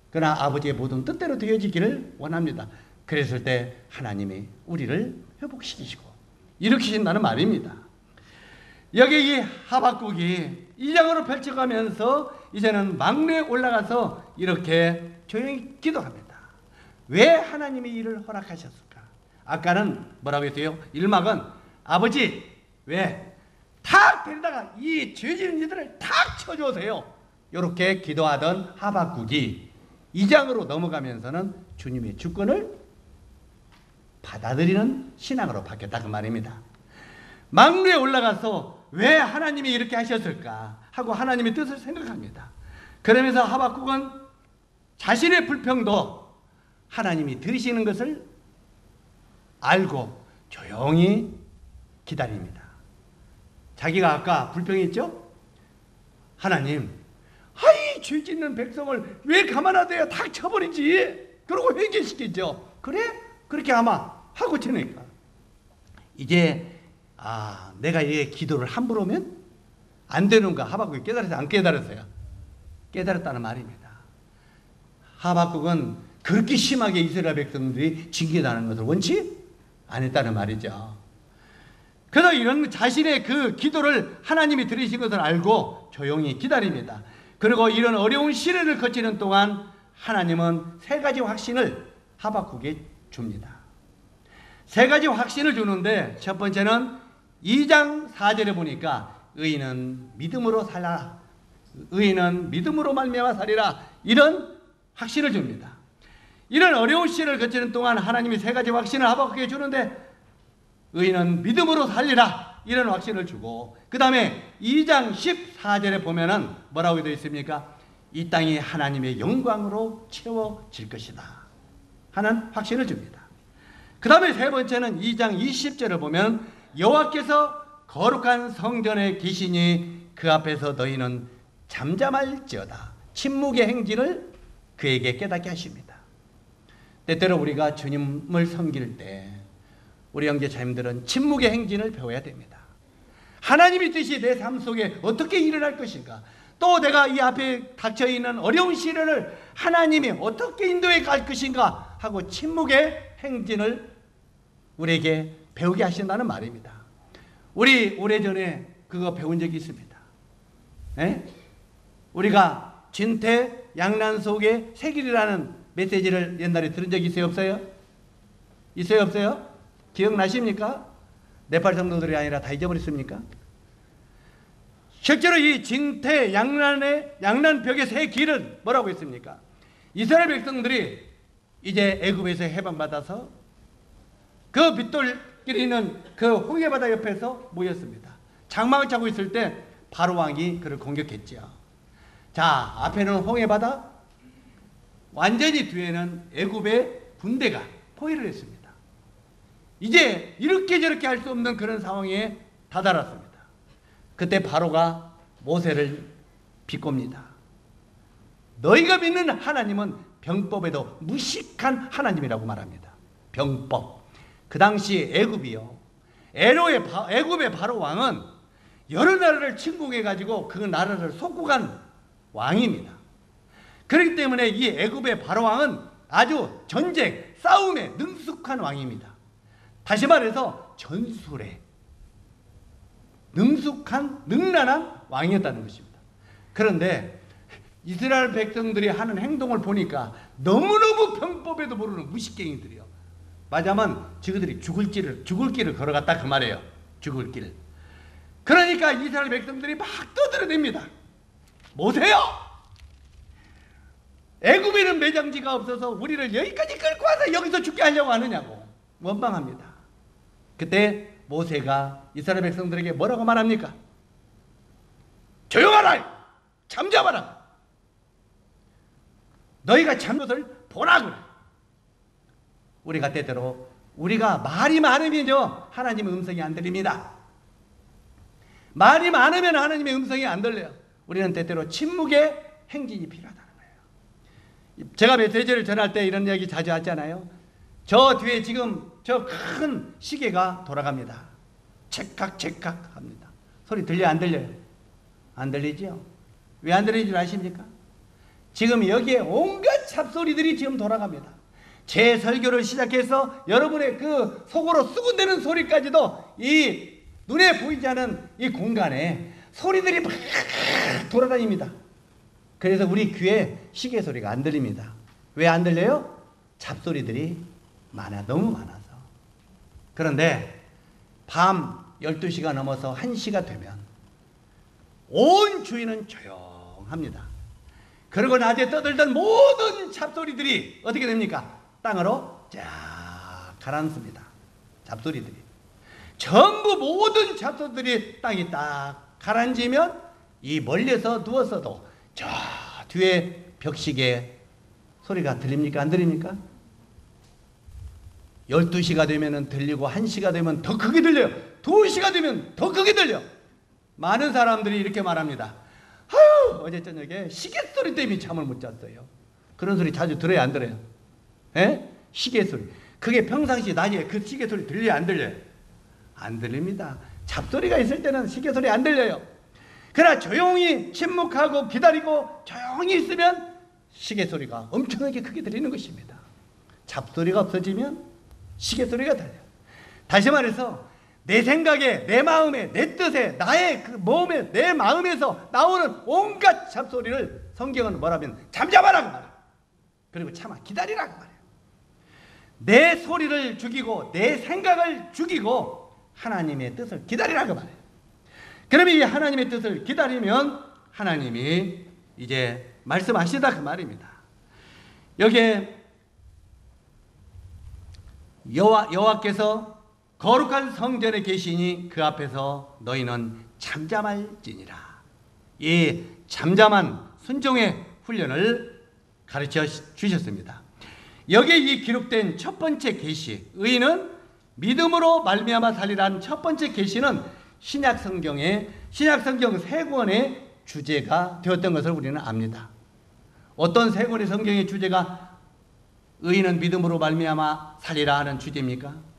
그러나 아버지의 모든 뜻대로 되어지기를 원합니다. 그랬을 때 하나님이 우리를 회복시키시고 일으키신다는 말입니다. 여기 이 하박국이 2장으로 펼쳐가면서 이제는 막내에 올라가서 이렇게 조용히 기도합니다. 왜 하나님이 이를 허락하셨을까? 아까는 뭐라고 했어요? 1막은 아버지 왜 탁 데리다가 이 죄지은 이들을 탁 쳐주세요. 이렇게 기도하던 하박국이 2장으로 넘어가면서는 주님의 주권을 받아들이는 신앙으로 바뀌었다 그 말입니다. 막루에 올라가서 왜 하나님이 이렇게 하셨을까 하고 하나님의 뜻을 생각합니다. 그러면서 하박국은 자신의 불평도 하나님이 들으시는 것을 알고 조용히 기다립니다. 자기가 아까 불평했죠? 하나님, 아이 죄 짓는 백성을 왜 가만하대요? 다 쳐버리지. 그러고 회개시키죠. 그래? 그렇게 아마 하고 치니까 이제 내가 얘 기도를 함부로 하면 안 되는가? 하박국이 깨달았어요? 안 깨달았어요? 깨달았다는 말입니다. 하박국은 그렇게 심하게 이스라엘 백성들이 징계당하는 것을 원치 안 했다는 말이죠. 그래서 이런 자신의 그 기도를 하나님이 들으신 것을 알고 조용히 기다립니다. 그리고 이런 어려운 시련을 거치는 동안 하나님은 세 가지 확신을 하박국에 줍니다. 세 가지 확신을 주는데 첫 번째는 2장 4절에 보니까 의인은 믿음으로 살라. 의인은 믿음으로 말미암아 살리라. 이런 확신을 줍니다. 이런 어려운 시련을 거치는 동안 하나님이 세 가지 확신을 하박국에 주는데 의인은 믿음으로 살리라. 이런 확신을 주고 그 다음에 2장 14절에 보면은 뭐라고 되어 있습니까? 이 땅이 하나님의 영광으로 채워질 것이다 하는 확신을 줍니다. 그 다음에 세 번째는 2장 20절을 보면 여호와께서 거룩한 성전에 계시니 그 앞에서 너희는 잠잠할지어다. 침묵의 행진을 그에게 깨닫게 하십니다. 때때로 우리가 주님을 섬길 때 우리 형제자매들은 침묵의 행진을 배워야 됩니다. 하나님의 뜻이 내 삶 속에 어떻게 일어날 것인가, 또 내가 이 앞에 닥쳐있는 어려운 시련을 하나님이 어떻게 인도해 갈 것인가 하고 침묵의 행진을 우리에게 배우게 하신다는 말입니다. 우리 오래전에 그거 배운 적이 있습니다. 에? 우리가 진퇴 양난 속의 세길이라는 메시지를 옛날에 들은 적이 있어요? 없어요? 있어요? 없어요? 기억나십니까? 네팔 성도들이 아니라 다 잊어버렸습니까? 실제로 이 진퇴 양난벽의 세 길은 뭐라고 했습니까? 이스라엘 백성들이 이제 애굽에서 해방받아서 그 빗돌길이 있는 그 홍해바다 옆에서 모였습니다. 장막을 차고 있을 때 바로 왕이 그를 공격했죠. 자, 앞에는 홍해바다, 완전히 뒤에는 애굽의 군대가 포위를 했습니다. 이제 이렇게 저렇게 할 수 없는 그런 상황에 다다랐습니다. 그때 바로가 모세를 비꼽니다. 너희가 믿는 하나님은 병법에도 무식한 하나님이라고 말합니다. 병법. 그 당시 애굽이요, 애굽의 바로 왕은 여러 나라를 침공해가지고 그 나라를 속고 간 왕입니다. 그렇기 때문에 이 애굽의 바로 왕은 아주 전쟁, 싸움에 능숙한 왕입니다. 다시 말해서 전술에 능숙한, 능란한 왕이었다는 것입니다. 그런데 이스라엘 백성들이 하는 행동을 보니까 너무너무 병법에도 모르는 무식갱이들이요. 맞아면 저들이 죽을 길을 걸어갔다 그 말이에요. 죽을 길. 그러니까 이스라엘 백성들이 막 떠들어댑니다. 모세요! 애굽에는 매장지가 없어서 우리를 여기까지 끌고 와서 여기서 죽게 하려고 하느냐고 원망합니다. 그때 모세가 이스라엘 백성들에게 뭐라고 말합니까? 조용하라! 잠잠하라! 너희가 참 것을 보라 그래. 우리가 때때로 우리가 말이 많으면요 하나님의 음성이 안 들립니다. 말이 많으면 하나님의 음성이 안 들려요. 우리는 때때로 침묵의 행진이 필요하다는 거예요. 제가 메시지를 전할 때 이런 이야기 자주 하잖아요. 저 뒤에 지금 저 큰 시계가 돌아갑니다. 찰칵찰칵 합니다. 소리 들려요? 안 들려요? 안 들리죠? 왜 안 들리는 줄 아십니까? 지금 여기에 온갖 잡소리들이 지금 돌아갑니다. 제 설교를 시작해서 여러분의 그 속으로 수군대는 소리까지도 이 눈에 보이지 않은 이 공간에 소리들이 막 돌아다닙니다. 그래서 우리 귀에 시계 소리가 안 들립니다. 왜 안 들려요? 잡소리들이 너무 많아서. 그런데 밤 12시가 넘어서 1시가 되면 온 주위는 조용합니다. 그리고 낮에 떠들던 모든 잡소리들이 어떻게 됩니까? 땅으로 쫙 가라앉습니다. 잡소리들이. 전부 모든 잡소리들이 땅이 딱 가라앉으면 이 멀리서 누웠어도 저 뒤에 벽시계 소리가 들립니까? 안 들립니까? 12시가 되면 들리고 1시가 되면 더 크게 들려요. 2시가 되면 더 크게 들려. 많은 사람들이 이렇게 말합니다. 아유, 어제 저녁에 시계 소리 때문에 잠을 못 잤어요. 그런 소리 자주 들어요? 안 들어요? 에? 시계 소리. 그게 평상시 낮에 그 시계 소리 들려요? 안 들려요? 안 들립니다. 잡소리가 있을 때는 시계 소리 안 들려요. 그러나 조용히 침묵하고 기다리고 조용히 있으면 시계 소리가 엄청나게 크게 들리는 것입니다. 잡소리가 없어지면 시계 소리가 들려요. 다시 말해서 내 생각에, 내 마음에, 내 뜻에, 나의 그 몸에, 내 마음에서 나오는 온갖 잡소리를 성경은 뭐라면 잠잠하라고 말해요. 그리고 참아 기다리라고 말해요. 내 소리를 죽이고 내 생각을 죽이고 하나님의 뜻을 기다리라고 말해요. 그러면 이 하나님의 뜻을 기다리면 하나님이 이제 말씀하시다 그 말입니다. 여기에 여호와께서 거룩한 성전에 계시니 그 앞에서 너희는 잠잠할지니라. 이 잠잠한 순종의 훈련을 가르쳐 주셨습니다. 여기에 이 기록된 첫 번째 계시, 의인은 믿음으로 말미암아 살리라는 첫 번째 계시는 신약 성경 세 권의 주제가 되었던 것을 우리는 압니다. 어떤 세 권의 성경의 주제가 의인은 믿음으로 말미암아 살리라 하는 주제입니까?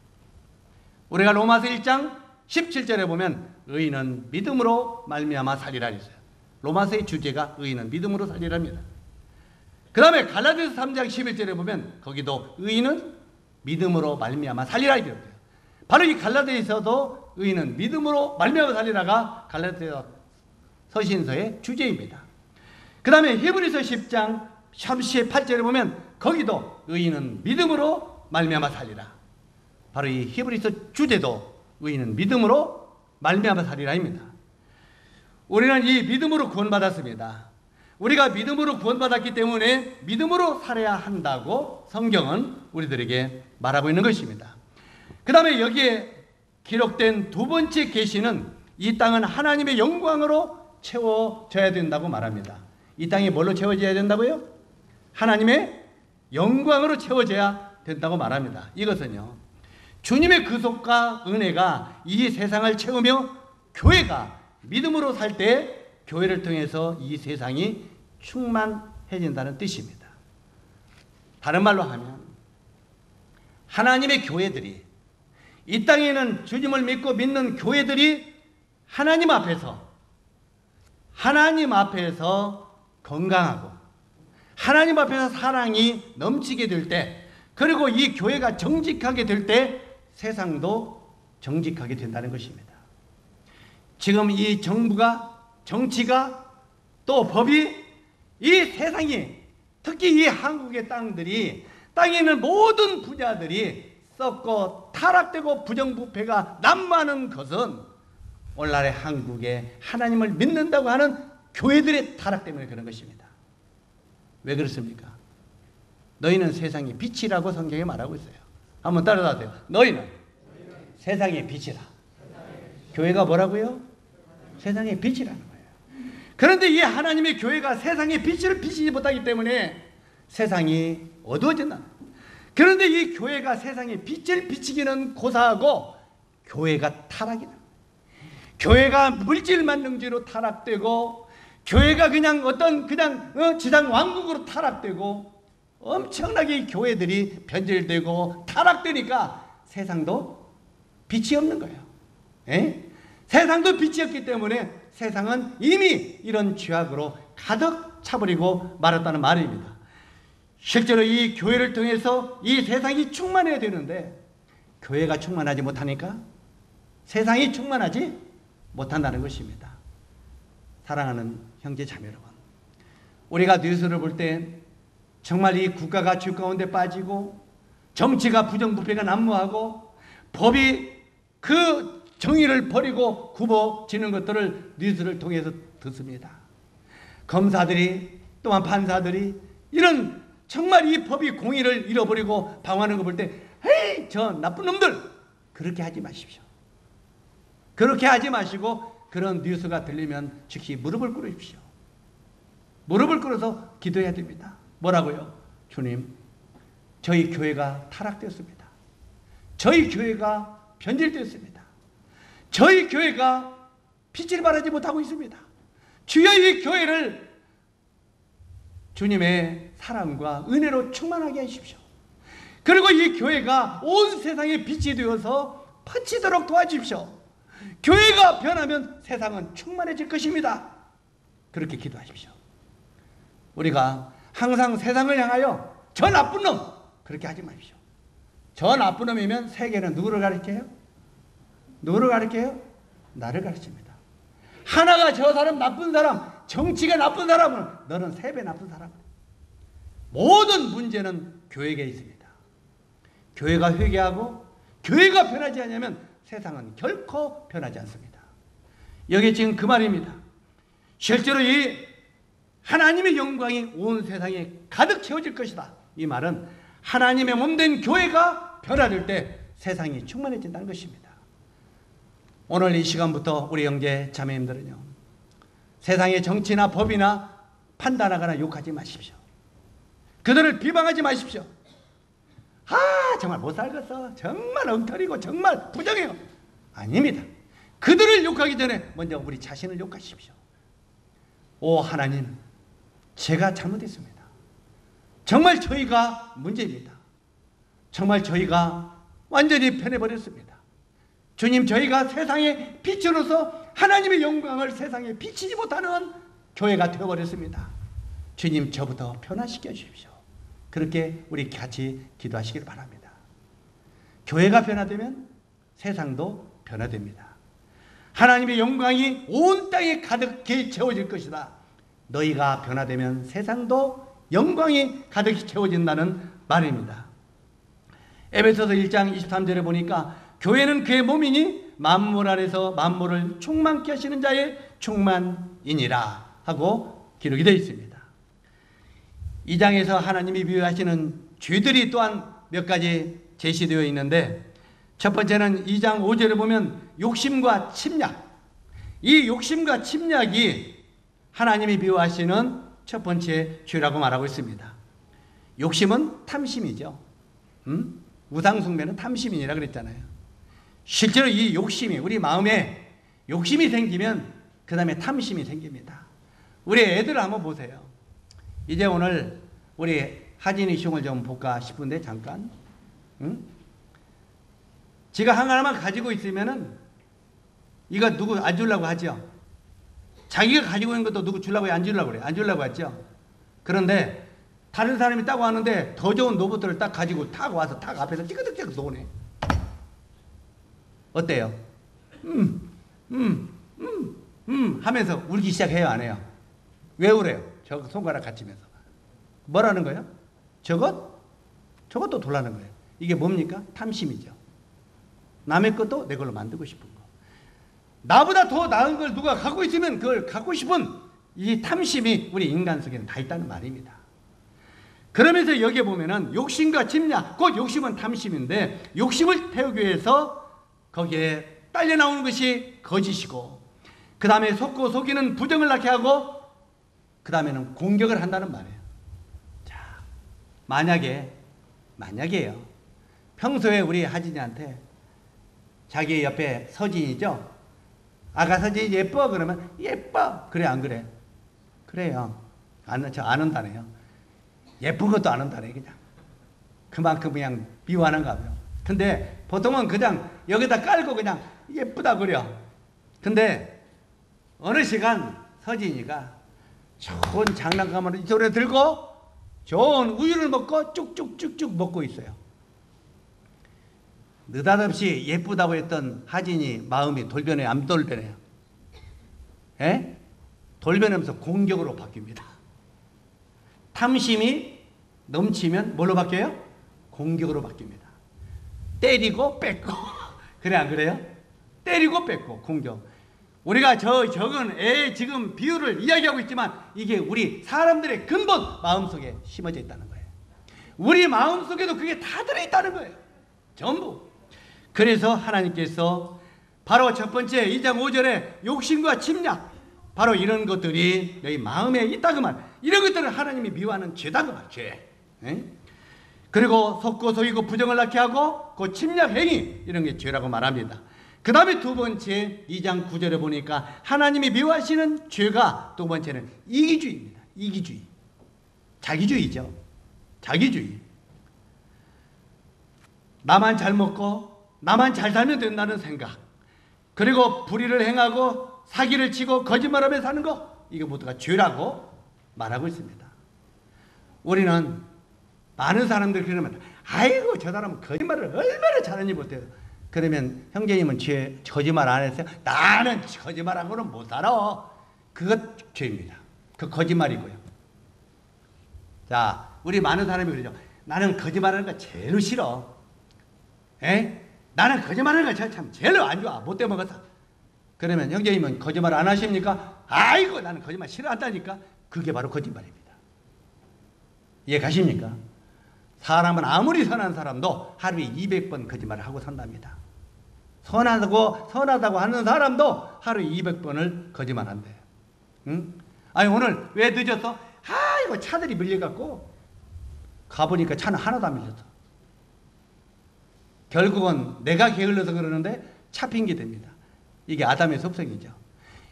우리가 로마서 1장 17절에 보면 의인은 믿음으로 말미암아 살리라 했어요. 로마서의 주제가 의인은 믿음으로 살리라입니다. 그 다음에 갈라디아서 3장 11절에 보면 거기도 의인은 믿음으로 말미암아 살리라 이래요. 바로 이 갈라디아서도 의인은 믿음으로 말미암아 살리라가 갈라디아 서신서의 주제입니다. 그 다음에 히브리서 10장 38절에 보면 거기도 의인은 믿음으로 말미암아 살리라. 바로 이 히브리서 주제도 의인은 믿음으로 말미암아 살리라입니다. 우리는 이 믿음으로 구원받았습니다. 우리가 믿음으로 구원받았기 때문에 믿음으로 살아야 한다고 성경은 우리들에게 말하고 있는 것입니다. 그 다음에 여기에 기록된 두 번째 계시는 이 땅은 하나님의 영광으로 채워져야 된다고 말합니다. 이 땅이 뭘로 채워져야 된다고요? 하나님의 영광으로 채워져야 된다고 말합니다. 이것은요, 주님의 구속과 은혜가 이 세상을 채우며 교회가 믿음으로 살 때 교회를 통해서 이 세상이 충만해진다는 뜻입니다. 다른 말로 하면 하나님의 교회들이, 이 땅에는 주님을 믿고 믿는 교회들이 하나님 앞에서 건강하고 하나님 앞에서 사랑이 넘치게 될 때, 그리고 이 교회가 정직하게 될 때 세상도 정직하게 된다는 것입니다. 지금 이 정부가, 정치가, 또 법이, 이 세상이, 특히 이 한국의 땅에 있는 모든 분야들이 썩고 타락되고 부정부패가 난무하는 것은 오늘날의 한국에 하나님을 믿는다고 하는 교회들의 타락 때문에 그런 것입니다. 왜 그렇습니까? 너희는 세상의 빛이라고 성경에 말하고 있어요. 한번 따라하세요. 너희는 세상의 빛이라. 교회가 뭐라고요? 세상의 빛이라는 거예요. 그런데 이 하나님의 교회가 세상의 빛을 비치지 못하기 때문에 세상이 어두워진다. 그런데 이 교회가 세상의 빛을 비치기는 고사하고 교회가 타락이다. 교회가 물질 만능주의로 타락되고 교회가 그냥 지상 왕국으로 타락되고 엄청나게 교회들이 변질되고 타락되니까 세상도 빛이 없는 거예요. 에? 세상도 빛이 없기 때문에 세상은 이미 이런 죄악으로 가득 차버리고 말았다는 말입니다. 실제로 이 교회를 통해서 이 세상이 충만해야 되는데 교회가 충만하지 못하니까 세상이 충만하지 못한다는 것입니다. 사랑하는 형제 자매 여러분, 우리가 뉴스를 볼 때 정말 이 국가가 죄 가운데 빠지고 정치가 부정부패가 난무하고 법이 그 정의를 버리고 굽어지는 것들을 뉴스를 통해서 듣습니다. 검사들이 또한 판사들이 이런 정말 이 법이 공의를 잃어버리고 방황하는 거 볼 때 헤이 저 나쁜 놈들 그렇게 하지 마십시오. 그렇게 하지 마시고 그런 뉴스가 들리면 즉시 무릎을 꿇으십시오. 무릎을 꿇어서 기도해야 됩니다. 뭐라고요? 주님, 저희 교회가 타락되었습니다. 저희 교회가 변질되었습니다. 저희 교회가 빛을 발하지 못하고 있습니다. 주여 이 교회를 주님의 사랑과 은혜로 충만하게 하십시오. 그리고 이 교회가 온 세상에 빛이 되어서 퍼지도록 도와주십시오. 교회가 변하면 세상은 충만해질 것입니다. 그렇게 기도하십시오. 우리가 항상 세상을 향하여 저 나쁜 놈 그렇게 하지 마십시오. 저 나쁜 놈이면 세계는 누구를 가리켜요? 누구를 가리켜요? 나를 가르칩니다. 하나가 저 사람 나쁜 사람, 정치가 나쁜 사람은 너는 3배 나쁜 사람. 모든 문제는 교회에 있습니다. 교회가 회개하고 교회가 변하지 않으면 세상은 결코 변하지 않습니다. 여기 지금 그 말입니다. 실제로 이 하나님의 영광이 온 세상에 가득 채워질 것이다. 이 말은 하나님의 몸된 교회가 변화될 때 세상이 충만해진다는 것입니다. 오늘 이 시간부터 우리 형제 자매님들은요, 세상의 정치나 법이나 판단하거나 욕하지 마십시오. 그들을 비방하지 마십시오. 정말 못 살겠어. 정말 엉터리고 정말 부정해요. 아닙니다. 그들을 욕하기 전에 먼저 우리 자신을 욕하십시오. 오 하나님, 제가 잘못했습니다. 정말 저희가 문제입니다. 정말 저희가 완전히 변해버렸습니다. 주님, 저희가 세상의 빛으로서 하나님의 영광을 세상에 비치지 못하는 교회가 되어버렸습니다. 주님, 저부터 변화시켜 주십시오. 그렇게 우리 같이 기도하시길 바랍니다. 교회가 변화되면 세상도 변화됩니다. 하나님의 영광이 온 땅에 가득히 채워질 것이다. 너희가 변화되면 세상도 영광이 가득히 채워진다는 말입니다. 에베소서 1장 23절에 보니까 교회는 그의 몸이니 만물 안에서 만물을 충만케 하시는 자의 충만이니라 하고 기록이 되어 있습니다. 이 장에서 하나님이 비유하시는 죄들이 또한 몇 가지 제시되어 있는데, 첫 번째는 2장 5절에 보면 욕심과 침략, 이 욕심과 침략이 하나님이 비유하시는 첫 번째 죄라고 말하고 있습니다. 욕심은 탐심이죠. 우상숭배는 탐심이라 그랬잖아요. 실제로 이 욕심이, 우리 마음에 욕심이 생기면 그 다음에 탐심이 생깁니다. 우리 애들 한번 보세요. 이제 오늘 우리 하진이 시험을 좀 볼까 싶은데 잠깐. 지가 하나만 가지고 있으면은 이거 누구 안 주려고 하죠. 자기가 가지고 있는 것도 누구 주려고 안 주려고 그래. 안 주려고 하죠. 그런데 다른 사람이 따고 하는데 더 좋은 로봇을 딱 가지고 타고 와서 딱 앞에서 찌그덕찌그덕 노네. 어때요? 하면서 울기 시작해요, 안 해요? 왜 울어요? 저 손가락 갖추면서. 뭐라는 거예요? 저것도 돌라는 거예요. 이게 뭡니까? 탐심이죠. 남의 것도 내 걸로 만들고 싶은 거. 나보다 더 나은 걸 누가 갖고 있으면 그걸 갖고 싶은 이 탐심이 우리 인간 속에는 다 있다는 말입니다. 그러면서 여기에 보면은 욕심과 침략, 곧 욕심은 탐심인데 욕심을 태우기 위해서 거기에 딸려 나오는 것이 거짓이고, 그 다음에 속고 속이는 부정을 낳게 하고, 그 다음에는 공격을 한다는 말이에요. 자, 만약에요. 평소에 우리 하진이한테 자기 옆에 서진이죠. 아가 서진이 예뻐 그러면 예뻐. 그래 안 그래? 그래요. 저 안 한다네요. 예쁜 것도 안 한다네 그냥. 그만큼 그냥 미워하는가 봐요. 근데 보통은 그냥 여기다 깔고 그냥 예쁘다 그려. 근데 어느 시간 서진이가 좋은 장난감을 이쪽에 들고 좋은 우유를 먹고 쭉쭉쭉쭉 먹고 있어요. 느닷없이 예쁘다고 했던 하진이 마음이 돌변해요? 안 돌변해요? 예? 돌변하면서 공격으로 바뀝니다. 탐심이 넘치면 뭘로 바뀌어요? 공격으로 바뀝니다. 때리고 뺏고. 그래 안 그래요? 때리고 뺏고 공격. 우리가 적은 지금 비유를 이야기하고 있지만 이게 우리 사람들의 근본 마음속에 심어져 있다는 거예요. 우리 마음속에도 그게 다 들어있다는 거예요. 전부. 그래서 하나님께서 바로 첫 번째 2장 5절에 욕심과 침략, 바로 이런 것들이 너희 마음에 있다 그 말. 이런 것들은 하나님이 미워하는 죄다 그 말. 죄. 그리고 속고 속이고 부정을 낳게 하고 그 침략 행위, 이런 게 죄라고 말합니다. 그 다음에 두 번째 2장 9절에 보니까 하나님이 미워하시는 죄가 두 번째는 이기주의입니다. 이기주의. 자기주의죠. 자기주의. 나만 잘 먹고 나만 잘 살면 된다는 생각, 그리고 불의를 행하고 사기를 치고 거짓말하며 사는 거, 이거 모두가 죄라고 말하고 있습니다. 우리는 많은 사람들이 그러면 아이고 저 사람은 거짓말을 얼마나 잘하는지 못해요. 그러면 형제님은 거짓말 안 했어요? 나는 거짓말하고는 못 살아. 그것 죄입니다. 그 거짓말이고요. 자, 우리 많은 사람이 그러죠. 나는 거짓말하는 거 제일 싫어. 나는 거짓말하는 거 참 제일 안 좋아. 못 돼먹어서. 그러면 형제님은 거짓말 안 하십니까? 아이고 나는 거짓말 싫어한다니까. 그게 바로 거짓말입니다. 이해 가십니까? 사람은 아무리 선한 사람도 하루에 200번 거짓말을 하고 산답니다. 선하다고 하는 사람도 하루에 200번을 거짓말한대요. 응? 아니 오늘 왜 늦었어? 아이고 차들이 밀려갖고 가보니까 차는 하나도 안 밀렸어. 결국은 내가 게을러서 그러는데 차 핑계 됩니다. 이게 아담의 속성이죠.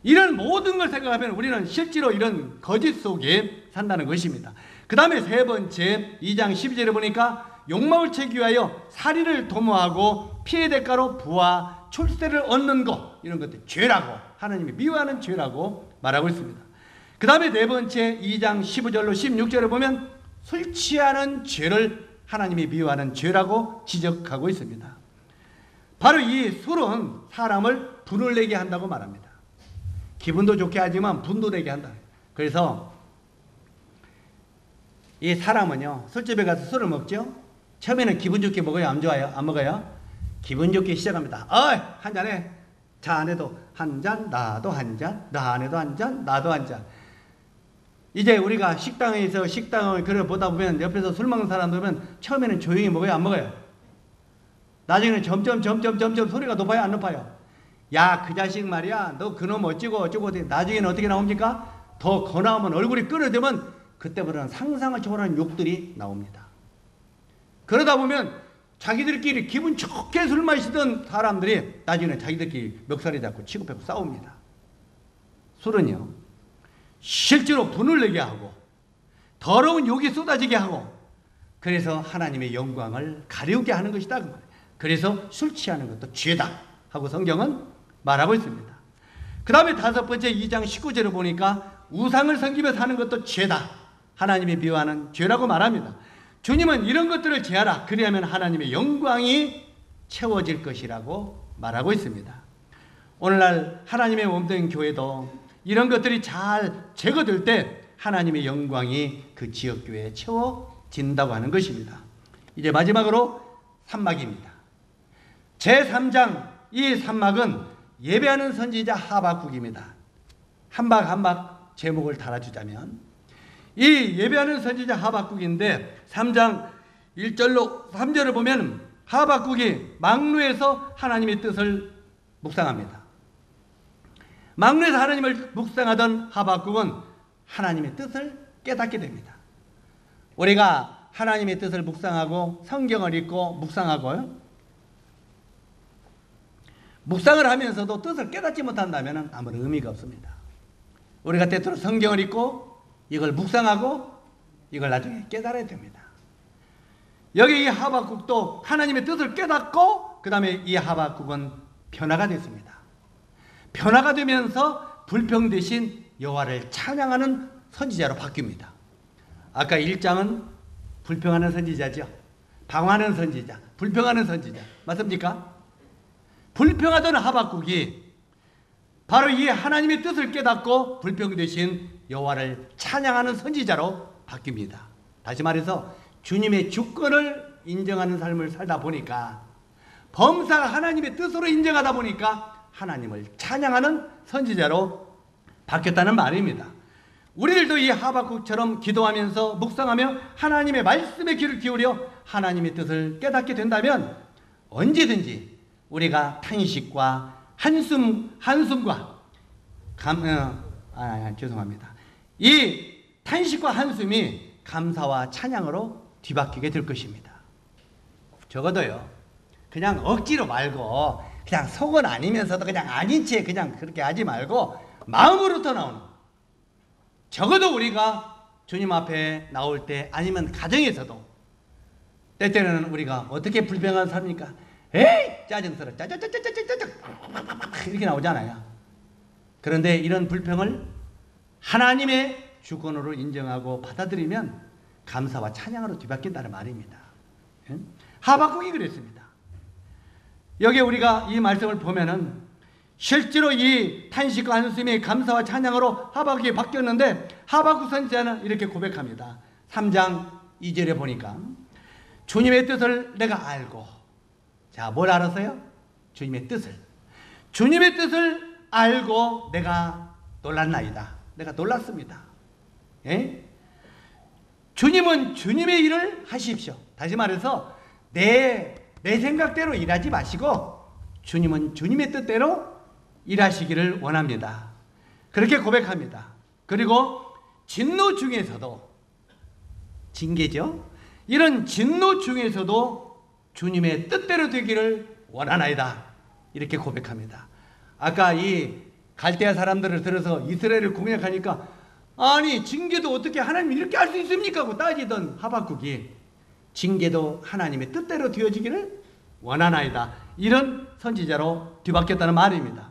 이런 모든 걸 생각하면 우리는 실제로 이런 거짓 속에 산다는 것입니다. 그 다음에 세 번째 2장 12절에 보니까 욕망을 채기 위하여 살인을 도모하고 피해 대가로 부와 출세를 얻는 것, 이런 것들 죄라고, 하나님이 미워하는 죄라고 말하고 있습니다. 그 다음에 네 번째 2장 15절로 16절에 보면 술 취하는 죄를 하나님이 미워하는 죄라고 지적하고 있습니다. 바로 이 술은 사람을 분을 내게 한다고 말합니다. 기분도 좋게 하지만 분도 내게 한다. 그래서 이 사람은요, 술집에 가서 술을 먹죠. 처음에는 기분 좋게 먹어요? 안 좋아요? 안 먹어요? 기분 좋게 시작합니다. 한 잔해. 자 안에도 한 잔, 나도 한 잔, 나 안에도 한 잔, 나도 한 잔. 이제 우리가 식당에서 식당을 그래 보다 보면 옆에서 술 먹는 사람들 보면 처음에는 조용히 먹어요? 안 먹어요? 나중에는 점점 소리가 높아요? 안 높아요? 야, 그 자식 말이야. 너 그놈 어찌고 나중에는 어떻게 나옵니까? 더 거나오면 얼굴이 끓어들면 그때부터는 상상을 초월하는 욕들이 나옵니다. 그러다 보면 자기들끼리 기분 좋게 술 마시던 사람들이 나중에는 자기들끼리 멱살이 잡고 치고 패고 싸웁니다. 술은요, 실제로 분을 내게 하고 더러운 욕이 쏟아지게 하고, 그래서 하나님의 영광을 가리우게 하는 것이다. 그래서 술 취하는 것도 죄다 하고 성경은 말하고 있습니다. 그 다음에 다섯 번째 2장 19절을 보니까 우상을 섬기며 사는 것도 죄다, 하나님이 미워하는 죄라고 말합니다. 주님은 이런 것들을 제하라. 그리하면 하나님의 영광이 채워질 것이라고 말하고 있습니다. 오늘날 하나님의 몸된 교회도 이런 것들이 잘 제거될 때 하나님의 영광이 그 지역교회에 채워진다고 하는 것입니다. 이제 마지막으로 산막입니다. 제3장 이 산막은 예배하는 선지자 하박국입니다. 한박 제목을 달아주자면 이 예배하는 선지자 하박국인데 3장 1절로 3절을 보면 하박국이 망루에서 하나님의 뜻을 묵상합니다. 망루에서 하나님을 묵상하던 하박국은 하나님의 뜻을 깨닫게 됩니다. 우리가 하나님의 뜻을 묵상하고 성경을 읽고 묵상하고요, 묵상을 하면서도 뜻을 깨닫지 못한다면 아무런 의미가 없습니다. 우리가 때때로 성경을 읽고 이걸 묵상하고 이걸 나중에 깨달아야 됩니다. 여기 이 하박국도 하나님의 뜻을 깨닫고 그 다음에 이 하박국은 변화가 됐습니다. 변화가 되면서 불평 대신 여호와를 찬양하는 선지자로 바뀝니다. 아까 1장은 불평하는 선지자죠. 방황하는 선지자, 불평하는 선지자. 맞습니까? 불평하던 하박국이 바로 이 하나님의 뜻을 깨닫고 불평 대신 여호와를 찬양하는 선지자로 바뀝니다. 다시 말해서 주님의 주권을 인정하는 삶을 살다 보니까, 범사가 하나님의 뜻으로 인정하다 보니까 하나님을 찬양하는 선지자로 바뀌었다는 말입니다. 우리들도 이 하박국처럼 기도하면서 묵상하며 하나님의 말씀에 귀를 기울여 하나님의 뜻을 깨닫게 된다면 언제든지 우리가 탄식과 한숨과 죄송합니다. 이 탄식과 한숨이 감사와 찬양으로 뒤바뀌게 될 것입니다. 적어도요, 그냥 억지로 말고 그냥 속은 아니면서도 그냥 아닌 채 그냥 그렇게 하지 말고 마음으로부터 나오는, 적어도 우리가 주님 앞에 나올 때 아니면 가정에서도 때때로는 우리가 어떻게 불평을 삽니까? 에이 짜증스러워 짜짜짜짜짜짜짜 이렇게 나오잖아요. 그런데 이런 불평을 하나님의 주권으로 인정하고 받아들이면 감사와 찬양으로 뒤바뀐다는 말입니다. 하박국이 그랬습니다. 여기 우리가 이 말씀을 보면은 실제로 이 탄식과 한숨이 감사와 찬양으로 하박국이 바뀌었는데, 하박국 선지자는 이렇게 고백합니다. 3장 2절에 보니까 주님의 뜻을 내가 알고, 자, 뭘 알았어요? 주님의 뜻을. 주님의 뜻을 알고 내가 놀랐나이다. 내가 놀랐습니다. 예? 주님은 주님의 일을 하십시오. 다시 말해서 내 생각대로 일하지 마시고 주님은 주님의 뜻대로 일하시기를 원합니다. 그렇게 고백합니다. 그리고 진노 중에서도, 징계죠, 이런 진노 중에서도 주님의 뜻대로 되기를 원하나이다. 이렇게 고백합니다. 아까 이 갈대아 사람들을 들어서 이스라엘을 공략하니까 아니 징계도 어떻게 하나님이 이렇게 할 수 있습니까? 하고 따지던 하박국이 징계도 하나님의 뜻대로 되어지기를 원하나이다. 이런 선지자로 뒤바뀌었다는 말입니다.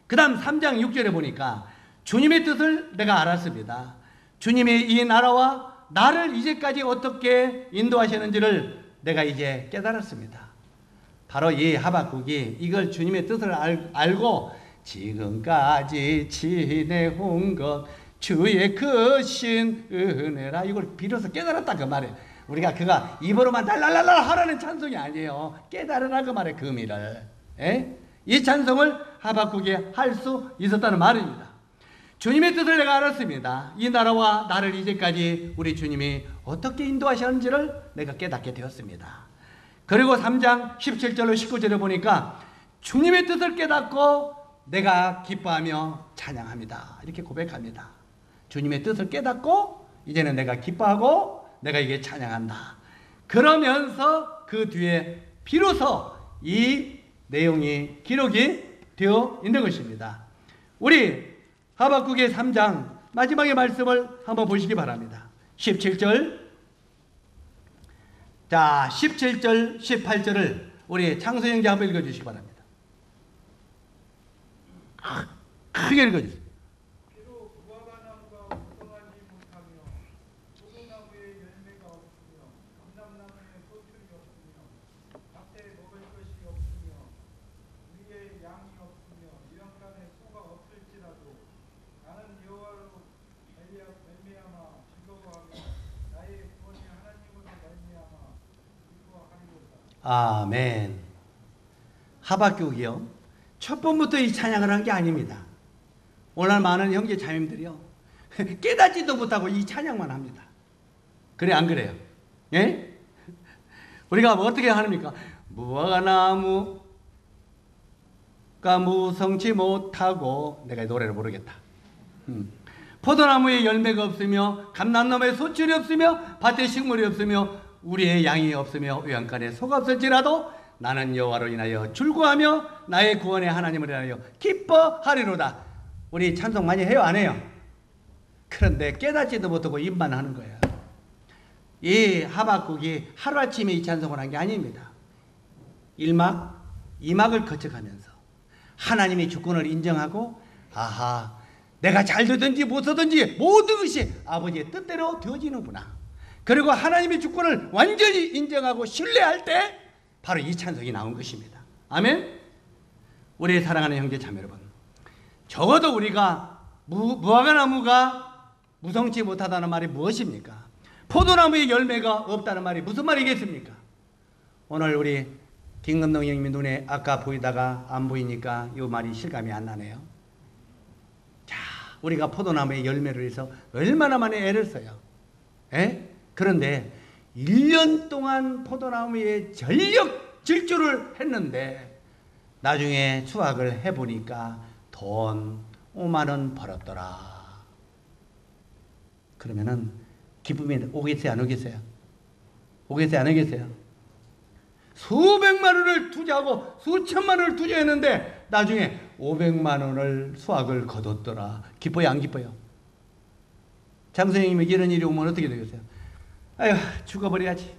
그 다음 3장 6절에 보니까 주님의 뜻을 내가 알았습니다. 주님의 이 나라와 나를 이제까지 어떻게 인도하시는지를 내가 이제 깨달았습니다. 바로 이 하박국이 이걸 주님의 뜻을 알고 지금까지 지내온 것 주의 크신 은혜라, 이걸 비로소 깨달았다 그 말이에요. 우리가 그가 입으로만 달랄랄라 하라는 찬송이 아니에요. 깨달으라 그 말의 그 의미를. 이 찬송을 하박국이 할 수 있었다는 말입니다. 주님의 뜻을 내가 알았습니다. 이 나라와 나를 이제까지 우리 주님이 어떻게 인도하셨는지를 내가 깨닫게 되었습니다. 그리고 3장 17절로 19절에 보니까 주님의 뜻을 깨닫고 내가 기뻐하며 찬양합니다. 이렇게 고백합니다. 주님의 뜻을 깨닫고 이제는 내가 기뻐하고 내가 이게 찬양한다. 그러면서 그 뒤에 비로소 이 내용이 기록이 되어 있는 것입니다. 우리 하박국의 3장 마지막의 말씀을 한번 보시기 바랍니다. 17절, 자 17절 18절을 우리 창소형제 한번 읽어주시기 바랍니다. 크게 읽어주세요. 아멘. 하박국이요, 첫 번부터 이 찬양을 한 게 아닙니다. 오늘 많은 형제 자매님들이요, 깨닫지도 못하고 이 찬양만 합니다. 그래 안 그래요? 예? 우리가 뭐 어떻게 하십니까? 무화과나무가 무성치 못하고, 내가 이 노래를 모르겠다. 포도나무에 열매가 없으며 감람나무에 소출이 없으며 밭에 식물이 없으며 우리의 양이 없으며 외양간에 소가 없을지라도 나는 여호와로 인하여 즐거워하며 나의 구원의 하나님을 인하여 기뻐하리로다. 우리 찬송 많이 해요, 안 해요? 그런데 깨닫지도 못하고 입만 하는 거예요. 이 하박국이 하루아침에 이 찬송을 한 게 아닙니다. 1막, 2막을 거쳐가면서 하나님의 주권을 인정하고, 아하, 내가 잘 되든지 못 되든지 모든 것이 아버지의 뜻대로 되어지는구나. 그리고 하나님의 주권을 완전히 인정하고 신뢰할 때 바로 이 찬송이 나온 것입니다. 아멘? 우리 사랑하는 형제 자매 여러분, 적어도 우리가 무화과나무가 무성치 못하다는 말이 무엇입니까? 포도나무에 열매가 없다는 말이 무슨 말이겠습니까? 오늘 우리 김금동 형님의 눈에 아까 보이다가 안 보이니까 이 말이 실감이 안 나네요. 자, 우리가 포도나무에 열매를 해서 얼마나 많이 애를 써요. 에? 그런데 1년 동안 포도나무에 전력 질주를 했는데 나중에 수확을 해보니까 돈 5만 원 벌었더라. 그러면은 기쁨이 오겠어요, 안 오겠어요? 오겠어요, 안 오겠어요? 수백만 원을 투자하고 수천만 원을 투자했는데 나중에 500만 원을 수확을 거뒀더라. 기뻐요, 안 기뻐요? 장선생님이 이런 일이 오면 어떻게 되겠어요? 아이고, 죽어버려야지.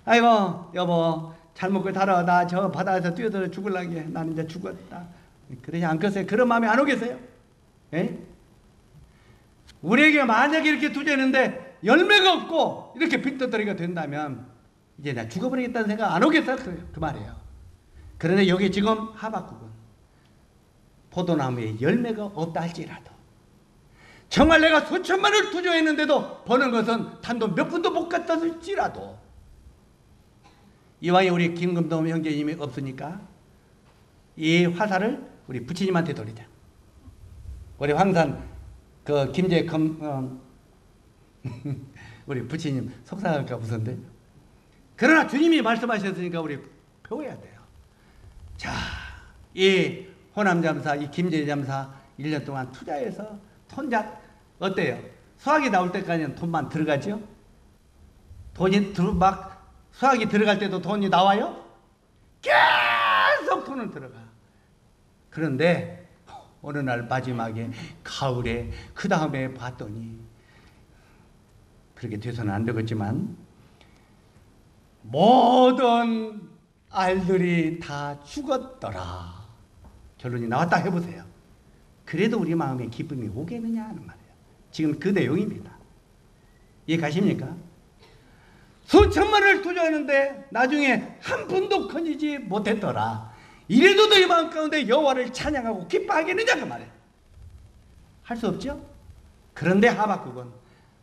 아이고, 여보, 잘못 걸 달아. 나 저 바다에서 뛰어들어 죽을라게. 나는 이제 죽었다. 그러지 않겠어요? 그런 마음이 안 오겠어요? 에? 우리에게 만약에 이렇게 투자했는데 열매가 없고 이렇게 빈터터리가 된다면 이제 나 죽어버리겠다는 생각 안 오겠어요? 그 말이에요. 그런데 여기 지금 하박국은 포도나무에 열매가 없다 할지라도 정말 내가 수천만 원을 투자했는데도 버는 것은 단돈 몇 푼도 못 갖다 쓸지라도 이왕에 우리 김금동 형제님이 없으니까 이 화살을 우리 부처님한테 돌리자. 우리 황산 그 김제검 우리 부처님 속상할까 무서운데, 그러나 주님이 말씀하셨으니까 우리 배워야 돼요. 자, 이 호남잠사, 이 김제잠사 1년 동안 투자해서 돈작 어때요? 수학이 나올 때까지는 돈만 들어가죠? 돈이 막 수학이 들어갈 때도 돈이 나와요? 계속 돈은 들어가. 그런데 어느 날 마지막에 가을에 그 다음에 봤더니 그렇게 돼서는 안 되겠지만 모든 알들이 다 죽었더라. 결론이 나왔다 해보세요. 그래도 우리 마음에 기쁨이 오겠느냐 하는 말이에요. 지금 그 내용입니다. 이해 가십니까? 수천만 원을 투자하는데 나중에 한 푼도 커지지 못했더라. 이래도 너희 마음 가운데 여호와를 찬양하고 기뻐하겠느냐 그 말이에요. 할 수 없죠? 그런데 하박국은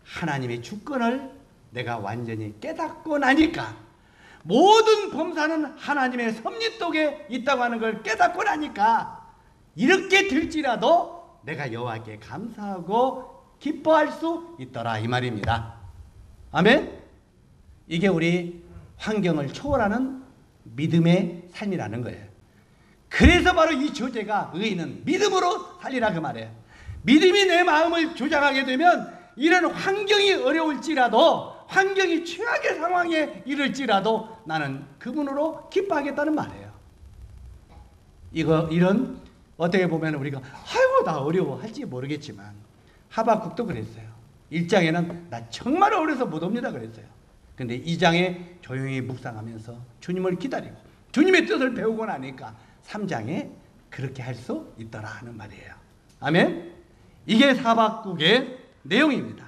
하나님의 주권을 내가 완전히 깨닫고 나니까, 모든 범사는 하나님의 섭리독에 있다고 하는 걸 깨닫고 나니까 이렇게 될지라도 내가 여호와께 감사하고 기뻐할 수 있더라 이 말입니다. 아멘? 이게 우리 환경을 초월하는 믿음의 삶이라는 거예요. 그래서 바로 이 저제가 의인은 믿음으로 살리라 그 말이에요. 믿음이 내 마음을 조장하게 되면 이런 환경이 어려울지라도, 환경이 최악의 상황에 이를지라도 나는 그분으로 기뻐하겠다는 말이에요. 이런 어떻게 보면 우리가 아이고 나 어려워 할지 모르겠지만 하박국도 그랬어요. 1장에는 나 정말 어려서 못 옵니다 그랬어요. 근데 2장에 조용히 묵상하면서 주님을 기다리고 주님의 뜻을 배우고 나니까 3장에 그렇게 할 수 있더라 하는 말이에요. 아멘? 이게 하박국의 내용입니다.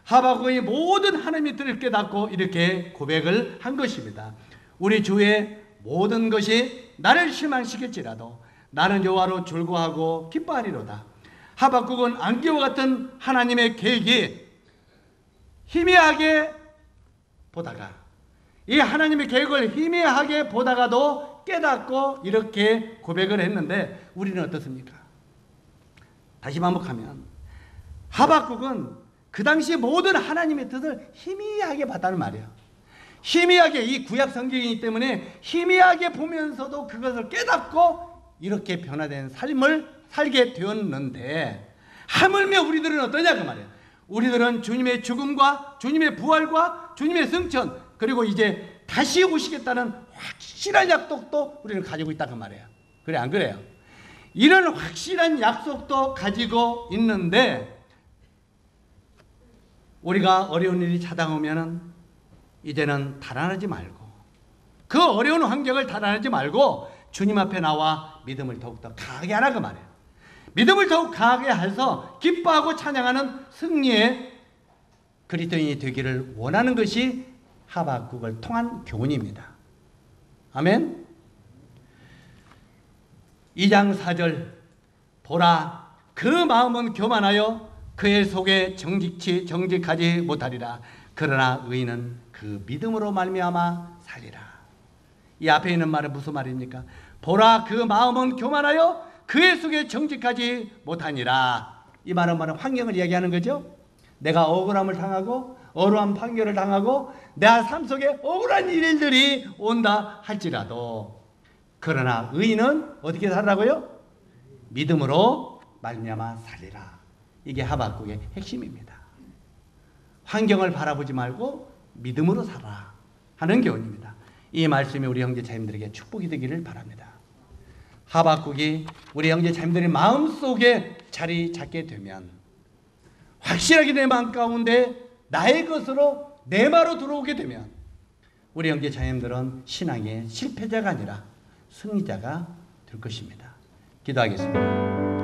하박국이 모든 하나님의 뜻을 깨닫고 이렇게 고백을 한 것입니다. 우리 주의 모든 것이 나를 실망시킬지라도 나는 여호와로 즐거워하고 기뻐하리로다. 하박국은 안개와 같은 하나님의 계획이 희미하게 보다가, 이 하나님의 계획을 희미하게 보다가도 깨닫고 이렇게 고백을 했는데 우리는 어떻습니까? 다시 반복하면 하박국은 그 당시 모든 하나님의 뜻을 희미하게 봤다는 말이에요. 희미하게, 이 구약 성경이기 때문에 희미하게 보면서도 그것을 깨닫고 이렇게 변화된 삶을 살게 되었는데, 하물며 우리들은 어떠냐 그 말이에요. 우리들은 주님의 죽음과 주님의 부활과 주님의 승천, 그리고 이제 다시 오시겠다는 확실한 약속도 우리는 가지고 있다 그 말이에요. 그래 안 그래요? 이런 확실한 약속도 가지고 있는데, 우리가 어려운 일이 찾아오면은 이제는 달아나지 말고, 그 어려운 환경을 달아나지 말고 주님 앞에 나와 믿음을 더욱더 강하게 하라 그 말이에요. 믿음을 더욱 강하게 해서 기뻐하고 찬양하는 승리의 그리스도인이 되기를 원하는 것이 하박국을 통한 교훈입니다. 아멘. 2장 4절, 보라 그 마음은 교만하여 그의 속에 정직하지 못하리라. 그러나 의인은 그 믿음으로 말미암아 살리라. 이 앞에 있는 말은 무슨 말입니까? 보라 그 마음은 교만하여 그의 속에 정직하지 못하니라. 이 말은 환경을 이야기하는 거죠. 내가 억울함을 당하고 어려운 판결을 당하고 내 삶 속에 억울한 일들이 온다 할지라도, 그러나 의인은 어떻게 살라고요? 믿음으로 말미암아 살리라. 이게 하박국의 핵심입니다. 환경을 바라보지 말고 믿음으로 살아 하는 교훈입니다. 이 말씀이 우리 형제자매들에게 축복이 되기를 바랍니다. 하박국이 우리 형제자매들의 마음속에 자리 잡게 되면, 확실하게 내 마음 가운데 나의 것으로 내 마로 들어오게 되면, 우리 형제자매들은 신앙의 실패자가 아니라 승리자가 될 것입니다. 기도하겠습니다.